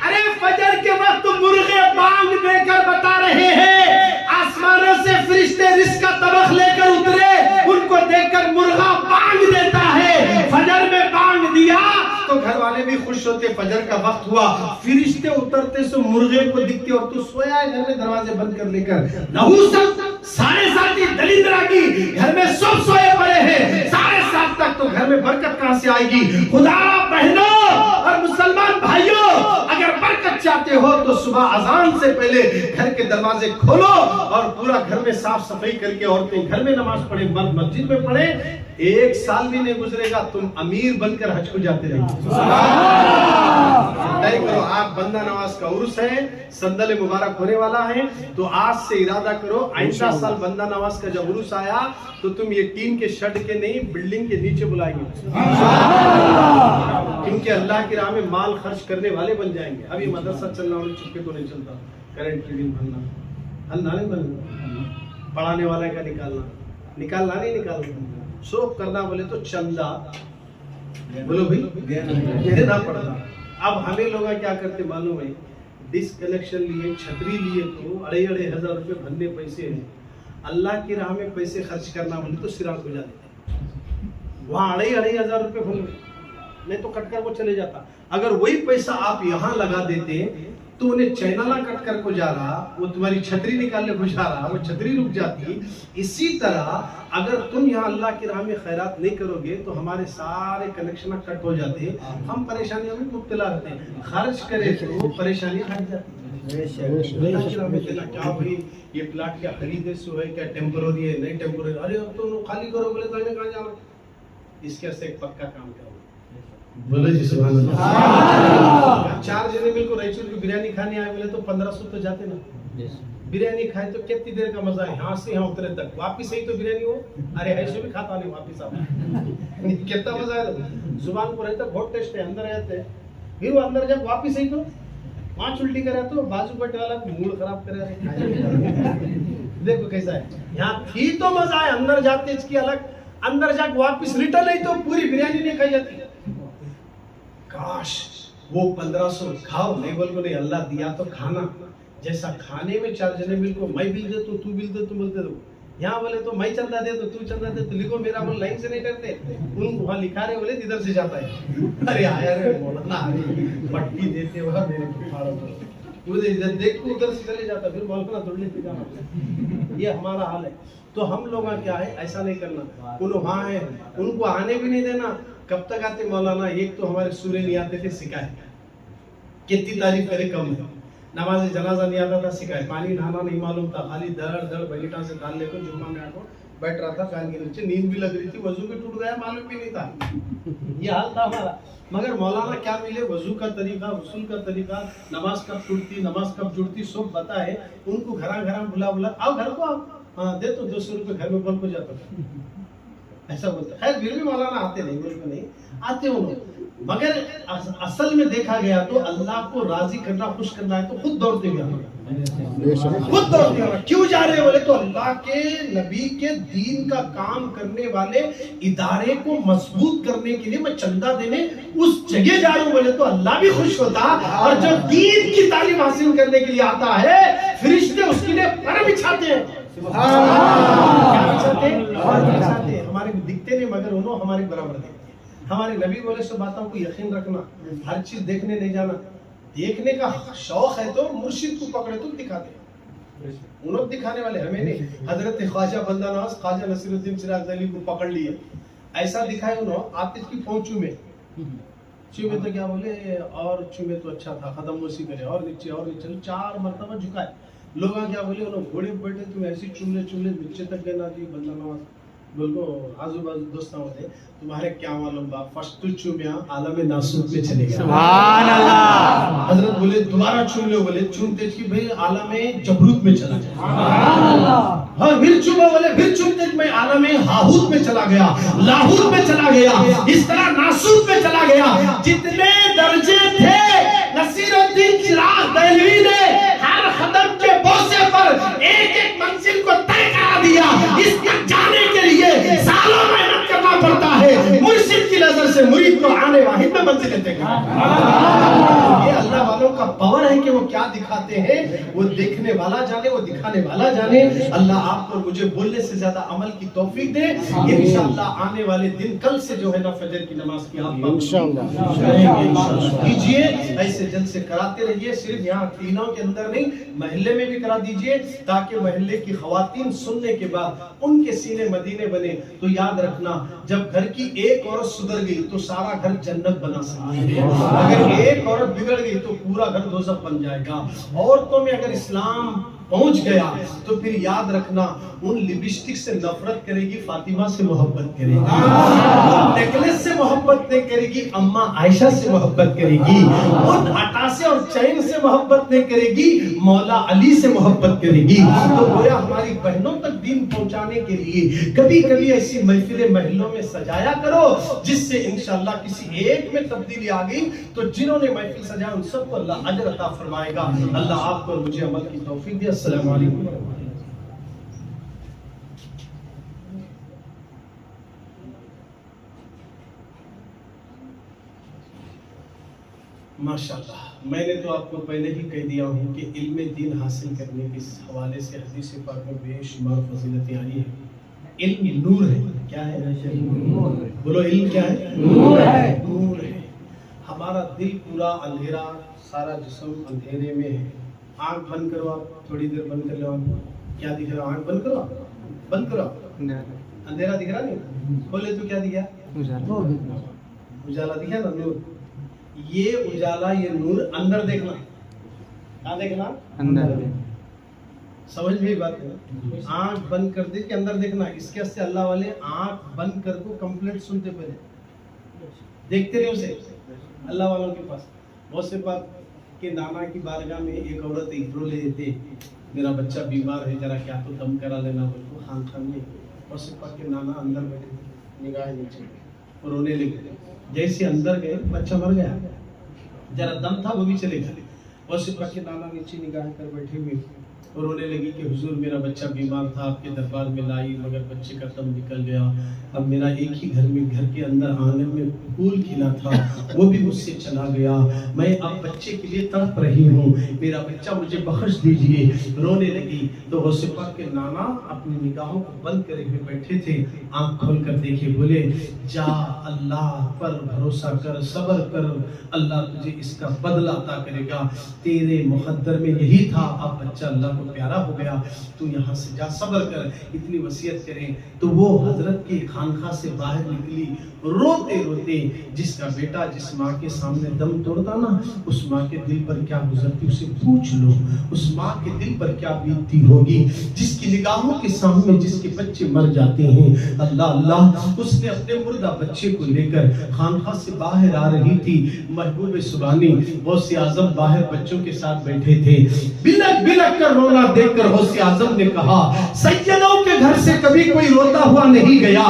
अरे फजर के वक्त मुर्गे बांग देकर बता रहे हैं, आसमानों से फरिश्ते रिज़्क़ का तबख लेकर उतरे, उनको देखकर मुर्गा बांग देता है। फजर में बांग दिया तो घर वाले भी खुश होते, फजर का वक्त हुआ, फरिश्ते उतरते सो मुर्गे को दिखते, और तू सोया है घर में दरवाजे बंद कर लेकर। नहुसत 7:30 दलिंद्रा की घर में सब सोए पड़े हैं, 7:30 तक, तो घर में बरकत कहां से आएगी? खुदा बहनों और मुसलमान भाइयों, अगर बरकत चाहते हो तो सुबह अजान से पहले घर के दरवाजे खोलो और पूरा घर में साफ सफाई करके औरतें घर में नमाज पढ़े, मर्द मस्जिद में पढ़े। 1 साल भी नहीं गुजरेगा तुम अमीर बनकर हज को जाते रहेंगे। तय करो, आप बंदा नवाज का उर्स है, संदल मुबारक होने वाला है, तो आज से इरादा करो आइंदा साल बंदा नवाज का जब उर्स आया तो तुम ये टीन के शर्ट के नहीं बिल्डिंग के नीचे बुलाएंगे, क्योंकि अल्लाह की राह में माल खर्च करने वाले बन जाएंगे। अभी मदरसा चलना और चुपके तो नहीं चलता, करंट की बिल भरना, अल्लाह नहीं बनना, पढ़ाने वाला का निकालना नहीं निकालना, शौक करना बोले तो चंदा बोलो भाई देना पड़ता। अब हमें लोग क्या करते मालूम है, डिस्कनेक्शन लिए, छतरी लिए तो 2,500 रुपये भरने पैसे हैं, अल्लाह की राह में पैसे खर्च करना बोले तो सिराक हो जाते, वहाँ 2,500 रुपये भर नहीं तो कट कर वो चले जाता। अगर वही पैसा आप यहाँ लगा देते तो उन्हें चैनला कट कर को जा रहा, वो तुम्हारी छतरी निकालने को जा रहा, वो छतरी रुक जाती। इसी तरह अगर तुम यहाँ अल्लाह की राह में खैरात नहीं करोगे तो हमारे सारे कनेक्शन कट हो जाते, हम परेशानियों में मुब्तला रहते हैं। खर्च करे तो परेशानी हट जाती। क्या भाई ये प्लाट क्या खरीदे सो है, क्या टेम्पोररी है, नहीं टेम्पोररी, अरे अब तो खाली करो बोले तो कहाँ जाना, इसके से एक पक्का काम करो, बोले जी सुभान अल्लाह। 4 जने मिलकर रायचूर की बिरयानी खाने आए बोले तो 1500 तो जाते ना, बिरयानी खाए तो कितनी देर का मजा है, यहाँ से यहाँ उतरे तक, वापिस ही तो बिरयानी हो, अरे ऐसे भी खाता नहीं वापिस आप कितना मजा है। जुबान को रहता बहुत टेस्ट है, अंदर रहते फिर वो अंदर जब वापिस ही तो 5 उल्टी करे तो बाजू बटे वाला मूड खराब करे। देखो कैसा है, यहाँ थी तो मजा है, अंदर जाते इसकी अलग, अंदर जाके वापिस रिटर्न ही तो पूरी बिरयानी नहीं खाई जाती। काश वो 1500 खाओ, नहीं बोल को नहीं, अल्लाह दिया तो खाना, जैसा खाने में 4 जने मिल को मैं बिल दे तो तू बिल दे तो बोलते दो, यहाँ बोले तो मैं चंदा दे तो तू चंदा दे तो लिखो मेरा, बोल लाइन से नहीं करते, उन वहाँ लिखा रहे बोले इधर से जाता है, अरे आया रे बोलना पट्टी देते वहाँ मेरे को फाड़ो मुझे इधर देख को उधर से चले जाता, फिर बोलना तोड़ने से जाना। ये हमारा हाल है। तो हम लोग क्या है, ऐसा नहीं करना, उन वहाँ है उनको आने भी नहीं देना। कब तक आते मौलाना, एक तो हमारे सूर्य नहीं आते थे, सिखाए कितनी तारीफ करे कम है, नमाज जनाजा नहीं आता था, सिखाए, पानी नहाना नहीं मालूम था, खाली दड़ बगीटा से डाल लेकर जुम्मा में आकर बैठ रहा था, फैन के नीचे नींद भी लग रही थी, वजू भी टूट गया, मालूम भी नहीं था, ये हाल था हमारा। मगर मौलाना क्या मिले, वजू का तरीका, वसूल का तरीका, नमाज कब टूटती, नमाज कब जुड़ती, सब बताए, उनको घरा बुला आओ घर को, हाँ दे तो 200 रुपये घर में बोल को जाता था, ऐसा बोलता। खैर फिर भी मौलाना आते नहीं, बोल को नहीं आते उन्होंने, मगर असल में देखा गया तो अल्लाह को राजी करना, खुश करना है तो खुद दौड़ते हुए खुद दौड़ते हुए क्यों जा रहे हैं बोले तो अल्लाह के नबी के दीन का काम करने वाले इदारे को मजबूत करने के लिए मैं चंदा देने उस जगह जा रहा हूँ बोले तो अल्लाह भी खुश होता। और जब दीन की तालीम हासिल करने के लिए आता है, फरिश्ते उसके लिए पर बिछाते हैं, क्या बिछाते हैं, हमारे दिखते नहीं मगर उन्होंने हमारे बराबर दिखते। हमारे नबी बोले सो बातों को यकीन रखना, हर चीज देखने नहीं जाना, देखने का शौक है तो मुर्शिद को पकड़े तो दिखा दे, उन्होंने दिखाने वाले हमें नहीं। हजरत ख्वाजा बंदा नवाज ख्वाजा नसीरुद्दीन सिराज अली को पकड़ लिए, ऐसा दिखाए उन्होंने आतिश की पहुंचू में चूमे तो क्या बोले, और चूमे तो अच्छा था, खत्म उसी करे और नीचे 4 मरतबा झुकाए। लोग क्या बोले, उन्होंने घोड़े बैठे तुम ऐसी चुमले नीचे तक गए ना जी बंदा नवाज, बोलो आजू बाजू दोस्तों होते तुम्हारे क्या मालूम बा, फर्स्ट तो चूमिया आलम नासूर में चले गया, सुभान अल्लाह। हजरत बोले दोबारा चूम लो, बोले चूमते कि भाई आलम जबरूत में चला गया, सुभान अल्लाह। हाँ फिर चूमा बोले, फिर चूमते मैं आलम हाहूत में चला गया, लाहौर में चला गया, इस तरह नासूर में चला गया। जितने दर्जे थे नसीरुद्दीन चिराग दहलवी ने हर कदम के बोसे पर एक मंजिल को तय करा दिया। इस तक जाने के लिए सालों मेहनत करना पड़ता है। मुर्शिद की नजर से मुरीद को आने वाहिद में मंजिल तय करना। ये अल्लाह वालों का पावर है कि वो क्या दिखाते हैं, वो देखने वाला जाने, वो दिखाने वाला जाने। अल्लाह आपको मुझे बोलने से ज्यादा अमल की तौफीक दे। इंशाअल्लाह आने वाले दिन कल से जो है ना फजर की नमाज की आप इंशाअल्लाह कीजिए, ऐसे जलसे कराते रहिए। सिर्फ यहाँ तीनों के अंदर नहीं, महल्ले में भी करा दीजिए, ताकि महल्ले की खवातीन सुनने के बाद उनके सीने मदीने बने। तो याद रखना, जब घर की एक औरत सुधर गई तो सारा घर जन्नत बना सकती है, अगर एक औरत बिगड़ गई तो पूरा घर दोज़ख बन जाएगा। औरतों में अगर इस्लाम پہنچ گیا تو پھر یاد رکھنا ان لپسٹک سے نفرت کرے گی، فاطمہ سے محبت کرے گی، ان نیکلس سے محبت نہیں کرے گی، اماں عائشہ سے محبت کرے گی، ان ہٹاسے اور چین سے محبت نہیں کرے گی، مولا علی سے محبت کرے گی۔ تو گویا ہماری بہنوں تک دین پہنچانے کے لیے کبھی کبھی ایسی محفلیں محلوں میں سجایا کرو جس سے انشاءاللہ کسی ایک میں تبدیلی آ گئی تو جنہوں نے محفل سجایا ان سب کو اللہ اجر عطا فرمائے گا۔ اللہ آپ کو اور مجھے عمل کی توفیق دے۔ السلام علیکم۔ ماشاءاللہ، میں نے تو آپ کو پہلے ہی کہہ دیا ہوں کہ علم دین حاصل کرنے کے حوالے سے حدیث پاک میں بے شمار فضیلتیں آئی ہیں۔ علم نور ہے۔ کیا ہے؟ بولو، علم کیا ہے؟ نور ہے۔ نور ہے۔ ہمارا دل پورا اندھیرا، سارا جسم اندھیرے میں ہے۔ آنکھ بند کرو، آپ تھوڑی دیر بند کر لو۔ آپ کیا دکھ رہا؟ آنکھ بند کرو، بند کرو۔ اندھیرا دکھ رہا نہیں؟ کھولے تو کیا دکھا؟ اجالا دکھا نا، نور۔ یہ اجالا، یہ نور اندر دیکھنا۔ کہاں دیکھنا؟ اندر۔ سمجھ میں بات ہے؟ آنکھ بند کر دے کہ اندر دیکھنا۔ اس کے سے اللہ والے آنکھ بند کر کو کمپلیٹ سنتے پہلے دیکھتے رہے اسے۔ اللہ والوں کے پاس بہت سے بات کہ نانا کی بارگاہ میں ایک عورت ادھرو لے دیتے، میرا بچہ بیمار ہے، ذرا کیا تو دم کرا لینا بول کو خان خان میں۔ اور سپا کے نانا اندر بیٹھے، نگاہ نیچے اور رونے لگے۔ جیسے اندر گئے بچہ مر گیا، ذرا دم تھا وہ بھی چلے گئے۔ اور سپا کے نانا نیچے نگاہ کر بیٹھے ہوئے اور رونے لگی کہ حضور میرا بچہ بیمار تھا، آپ کے دربار میں لائی مگر بچے کا دم نکل گیا۔ اب میرا ایک ہی گھر میں، گھر کے اندر آنگن میں پھول کھلا تھا، وہ بھی مجھ سے چلا گیا۔ میں اب بچے کے لیے تڑپ رہی ہوں، میرا بچہ مجھے بخش دیجئے۔ رونے لگی تو غوث پاک کے نانا اپنی نگاہوں کو بند کرے ہوئے بیٹھے تھے، آنکھ کھول کر دیکھے، بولے جا اللہ پر بھروسہ کر، صبر کر، اللہ تجھے اس کا بدلہ عطا کرے گا۔ تیرے مقدر میں یہی تھا، اب بچہ اللہ کو پیارا ہو گیا، تو یہاں سے جا، صبر کر۔ اتنی وصیت کریں تو وہ حضرت کی خانقاہ سے باہر نکلی روتے روتے۔ جس کا بیٹا جس ماں کے سامنے دم توڑتا نا، اس ماں کے دل پر کیا گزرتی اسے پوچھ لو، اس ماں کے دل پر کیا بیتتی ہوگی جس کی نگاہوں کے سامنے جس کے بچے مر جاتے ہیں۔ اللہ اللہ، اس نے اپنے مردہ بچے کو لے کر خانقاہ سے باہر آ رہی تھی۔ محبوب سبحانی غوث اعظم باہر بچوں کے ساتھ بیٹھے تھے، بلک بلک کر رونا دیکھ کر غوث اعظم نے کہا سیدوں کے گھر سے کبھی کوئی روتا ہوا نہیں گیا،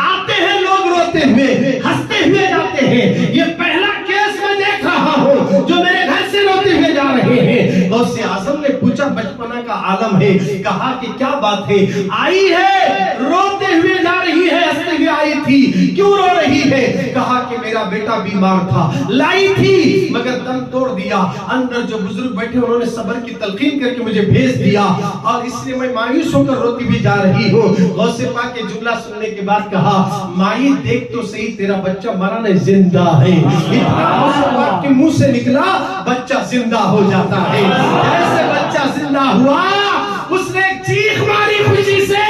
آتے ہیں لوگ روتے ہوئے، ہنستے ہوئے جاتے ہیں، یہ پہلا کیس میں دیکھ رہا ہوں جو میرے گھر سے روتے ہوئے جا رہے ہیں۔ غوث اعظم نے پوچھا بچپنا کا عالم ہے، کہا کہ کیا بات ہے؟ آئی ہے روتے ہوئے جا رہی ہے، ہنستے ہوئے آئی تھی، کیوں رو رہی ہے؟ کہا کہ میرا بیٹا بیمار تھا، لائی تھی مگر دم توڑ دیا، اندر جو بزرگ بیٹھے انہوں نے صبر کی تلقین کر کے مجھے بھیج دیا اور اس لیے میں مایوس ہو کر روتی بھی جا رہی ہوں۔ غوث پاک کے جملہ سننے کے بعد کہا مائی دیکھ تو صحیح، تیرا بچہ مرا نہیں زندہ ہے۔ اتنا غوث پاک کے منہ سے نکلا بچہ زندہ ہو جاتا ہے۔ جیسے بچہ زندہ ہوا اس نے ایک چیخ ماری خوشی سے،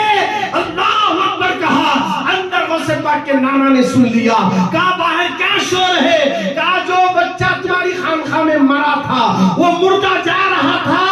اللہ اکبر کہا۔ اندر غوث پاک کے نانا نے سن لیا، کہا باہر کیا شور ہے؟ کہا جو بچہ تمہاری خانقاہ میں مرا تھا وہ مردہ جا رہا تھا،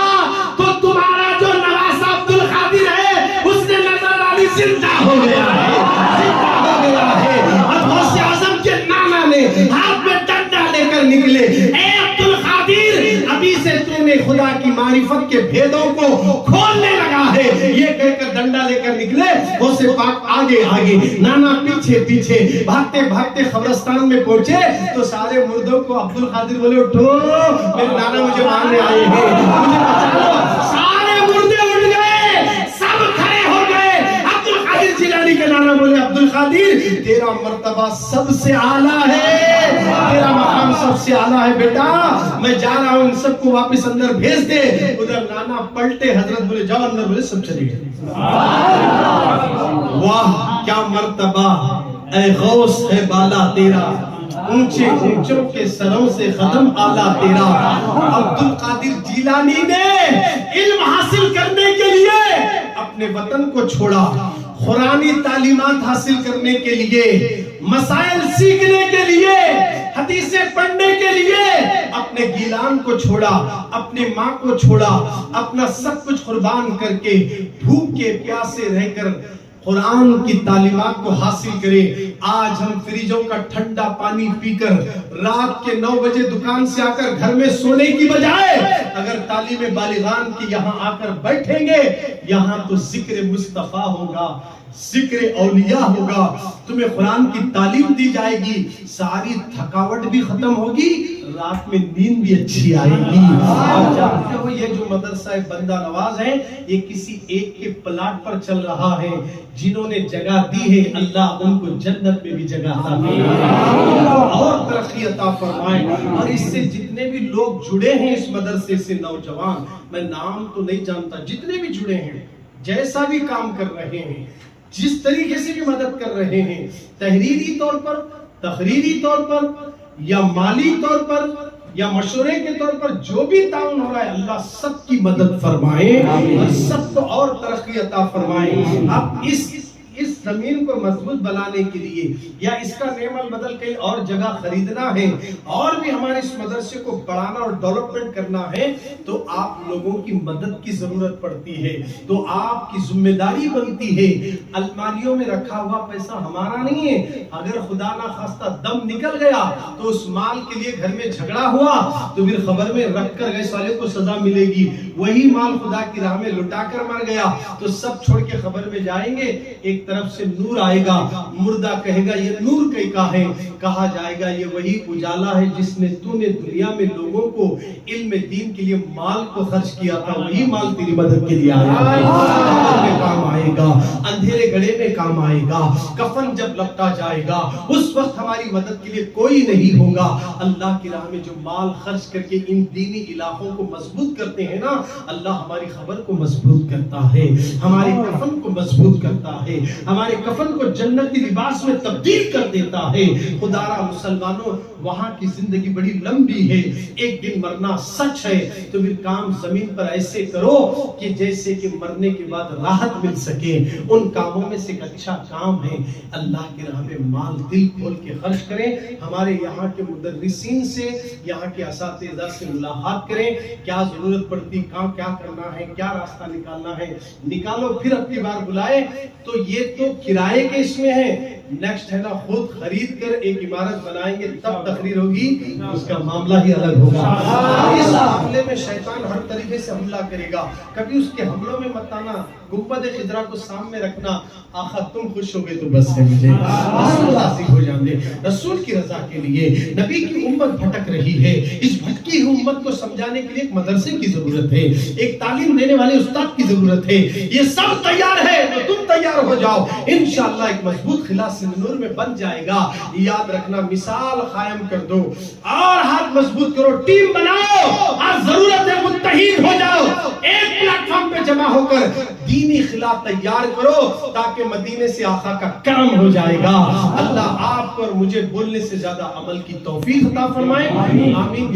تو تمہارا جو نواسہ عبد القادر ہے اس نے نظر ڈالی زندہ ہو گیا ہے، زندہ ہو گیا ہے۔ اب غوث اعظم کے نانا نے ہاتھ میں ڈنڈا لے کر نکلے، اے عبد القادر ابھی سے تو نے خدا کی معرفت کے بھیدوں کو کھولنے لگا ہے، یہ کہہ کر ڈنڈا لے کر نکلے۔ غوث پاک آگے آگے، نانا پیچھے پیچھے، بھاگتے بھاگتے قبرستان میں پہنچے تو سارے مردوں کو عبد القادر بولے اٹھو، میرے نانا مجھے مارنے آئے ہیں، مجھے بچا لو۔ سارے مردے اٹھ گئے، سب کھڑے ہو گئے۔ عبد القادر جیلانی کے نانا بولے عبد القادر تیرا مرتبہ سب سے اعلیٰ ہے، تیرا مقام سب سے اعلیٰ ہے بیٹا، میں جا رہا ہوں، ان سب کو واپس اندر بھیج دے۔ ادھر نانا پلٹے، حضرت بولے جاؤ اندر، بولے سب چلے گئے۔ واہ کیا مرتبہ، اے غوث ہے بالا تیرا، اونچے اونچوں کے سروں سے قدم اعلیٰ تیرا۔ عبد القادر جیلانی نے علم حاصل کرنے کے لیے اپنے وطن کو چھوڑا، قرآنی تعلیمات حاصل کرنے کے لیے، مسائل سیکھنے کے لیے، حدیثیں پڑھنے کے لیے اپنے اپنے گیلان کو چھوڑا، اپنے ماں کو چھوڑا، اپنا سب کچھ قربان کر کے بھوکے پیاسے رہ کر قرآن کی تعلیمات کو حاصل کرے۔ آج ہم فریجوں کا ٹھنڈا پانی پی کر رات کے 9 بجے دکان سے آ کر گھر میں سونے کی بجائے اگر تعلیم بالغان کی یہاں آ کر بیٹھیں گے، یہاں تو ذکر مصطفیٰ ہوگا، ذکر اولیاء ہوگا، تمہیں قرآن کی تعلیم دی جائے گی، ساری تھکاوٹ بھی ختم ہوگی، رات میں نیند بھی اچھی آئے گی۔ اور جانتے ہو یہ جو مدرسہ بندہ نواز ہے یہ کسی ایک کے پلاٹ پر چل رہا ہے، جنہوں نے جگہ دی ہے اللہ ان کو جنت میں بھی جگہ عطا فرمائے اور ترقی عطا فرمائے۔ اور اس سے جتنے بھی لوگ جڑے ہیں اس مدرسے سے، نوجوان، میں نام تو نہیں جانتا، جتنے بھی جڑے ہیں، جیسا بھی کام کر رہے ہیں، جس طریقے سے بھی مدد کر رہے ہیں، تحریری طور پر، تقریری طور پر، یا مالی طور پر، یا مشورے کے طور پر جو بھی تعاون ہو رہا ہے، اللہ سب کی مدد فرمائے اور سب کو اور ترقی عطا فرمائے۔ اب اس زمین کو مضبوط بنانے کے لیے یا اس کا نعم البدل کئی اور جگہ خریدنا ہے اور بھی ہمارے اس مدرسے کو بڑھانا اور ڈیولپمنٹ کرنا ہے تو آپ لوگوں کی مدد کی ضرورت پڑتی ہے، تو آپ کی ذمہ داری بنتی ہے۔ الماریوں میں رکھا ہوا پیسہ ہمارا نہیں ہے، اگر خدا نہ خواستہ دم نکل گیا تو اس مال کے لیے گھر میں جھگڑا ہوا تو پھر خبر میں رکھ کر گئے والے کو سزا ملے گی، وہی مال خدا کی راہ میں لٹا کر مر گیا تو سب چھوڑ کے خبر میں جائیں گے، ایک طرف سے نور آئے گا، مردہ کہے گا یہ نور کئی کا ہے، کہا جائے گا یہ وہی اجالا ہے جس نے تو نے دنیا میں لوگوں کو علم دین کے لیے مال کو خرچ کیا تھا، وہی مال تیری مدد کے لیے آیا میں کام آئے گا، اندھیرے گڑھے میں کام آئے گا، کفن جب لپٹا جائے گا اس وقت ہماری مدد کے لیے کوئی نہیں ہوگا۔ اللہ کی راہ میں جو مال خرچ کر کے ان دینی علاقوں کو مضبوط کرتے ہیں نا، اللہ ہماری خبر کو مضبوط کرتا ہے، ہمارے کفن کو مضبوط کرتا ہے، ہمارے کفن کو جنتی لباس میں تبدیل کر دیتا ہے۔ خدا را مسلمانوں، وہاں کی زندگی بڑی لمبی ہے، ایک دن مرنا سچ ہے، تو پھر کام زمین پر ایسے کرو کہ جیسے کہ مرنے کے بعد راحت مل سکے۔ ان کاموں میں سے ایک اچھا کام ہے اللہ کی راہ میں مال دل کھول کے خرچ کریں، ہمارے یہاں کے مدرسین سے، یہاں کے اساتذہ سے ملاقات کریں، کیا ضرورت پڑتی، کہاں کیا کرنا ہے، کیا راستہ نکالنا ہے، نکالو، پھر اپنی بار بلائے تو یہ تو کرائے کے اس میں ہے، نیکسٹ ہے نا خود خرید کر ایک عمارت بنائیں گے تب تقریر ہوگی، اس کا معاملہ ہی الگ ہوگا۔ اس حملے میں شیطان ہر طریقے سے حملہ کرے گا، کبھی اس کے حملوں میں مت آنا، گنبد خضرا کو سامنے رکھنا، آقا تم خوش ہو گئے تو بس ہے، مجھے رسول راضی ہو جانے، رسول کی رضا کے لیے۔ نبی کی امت بھٹک رہی ہے، اس بھٹکی ہوئی امت کو سمجھانے کے لیے ایک مدرسے کی ضرورت ہے، ایک تعلیم دینے والے استاد کی ضرورت ہے، یہ سب تیار ہے تو تم تیار ہو جاؤ، انشاءاللہ ایک مضبوط خلا نور میں بن جائے گا۔ یاد رکھنا، مثال قائم کر دو اور ہاتھ مضبوط کرو، ٹیم بناؤ اور ضرورت ہے متحد ہو جاؤ، ایک پلیٹ فارم پہ جمع ہو کر دینی خلا تیار کرو تاکہ مدینے سے آقا کا کرم ہو جائے گا۔ اللہ آپ کو اور مجھے بولنے سے زیادہ عمل کی توفیق عطا فرمائے، آمین۔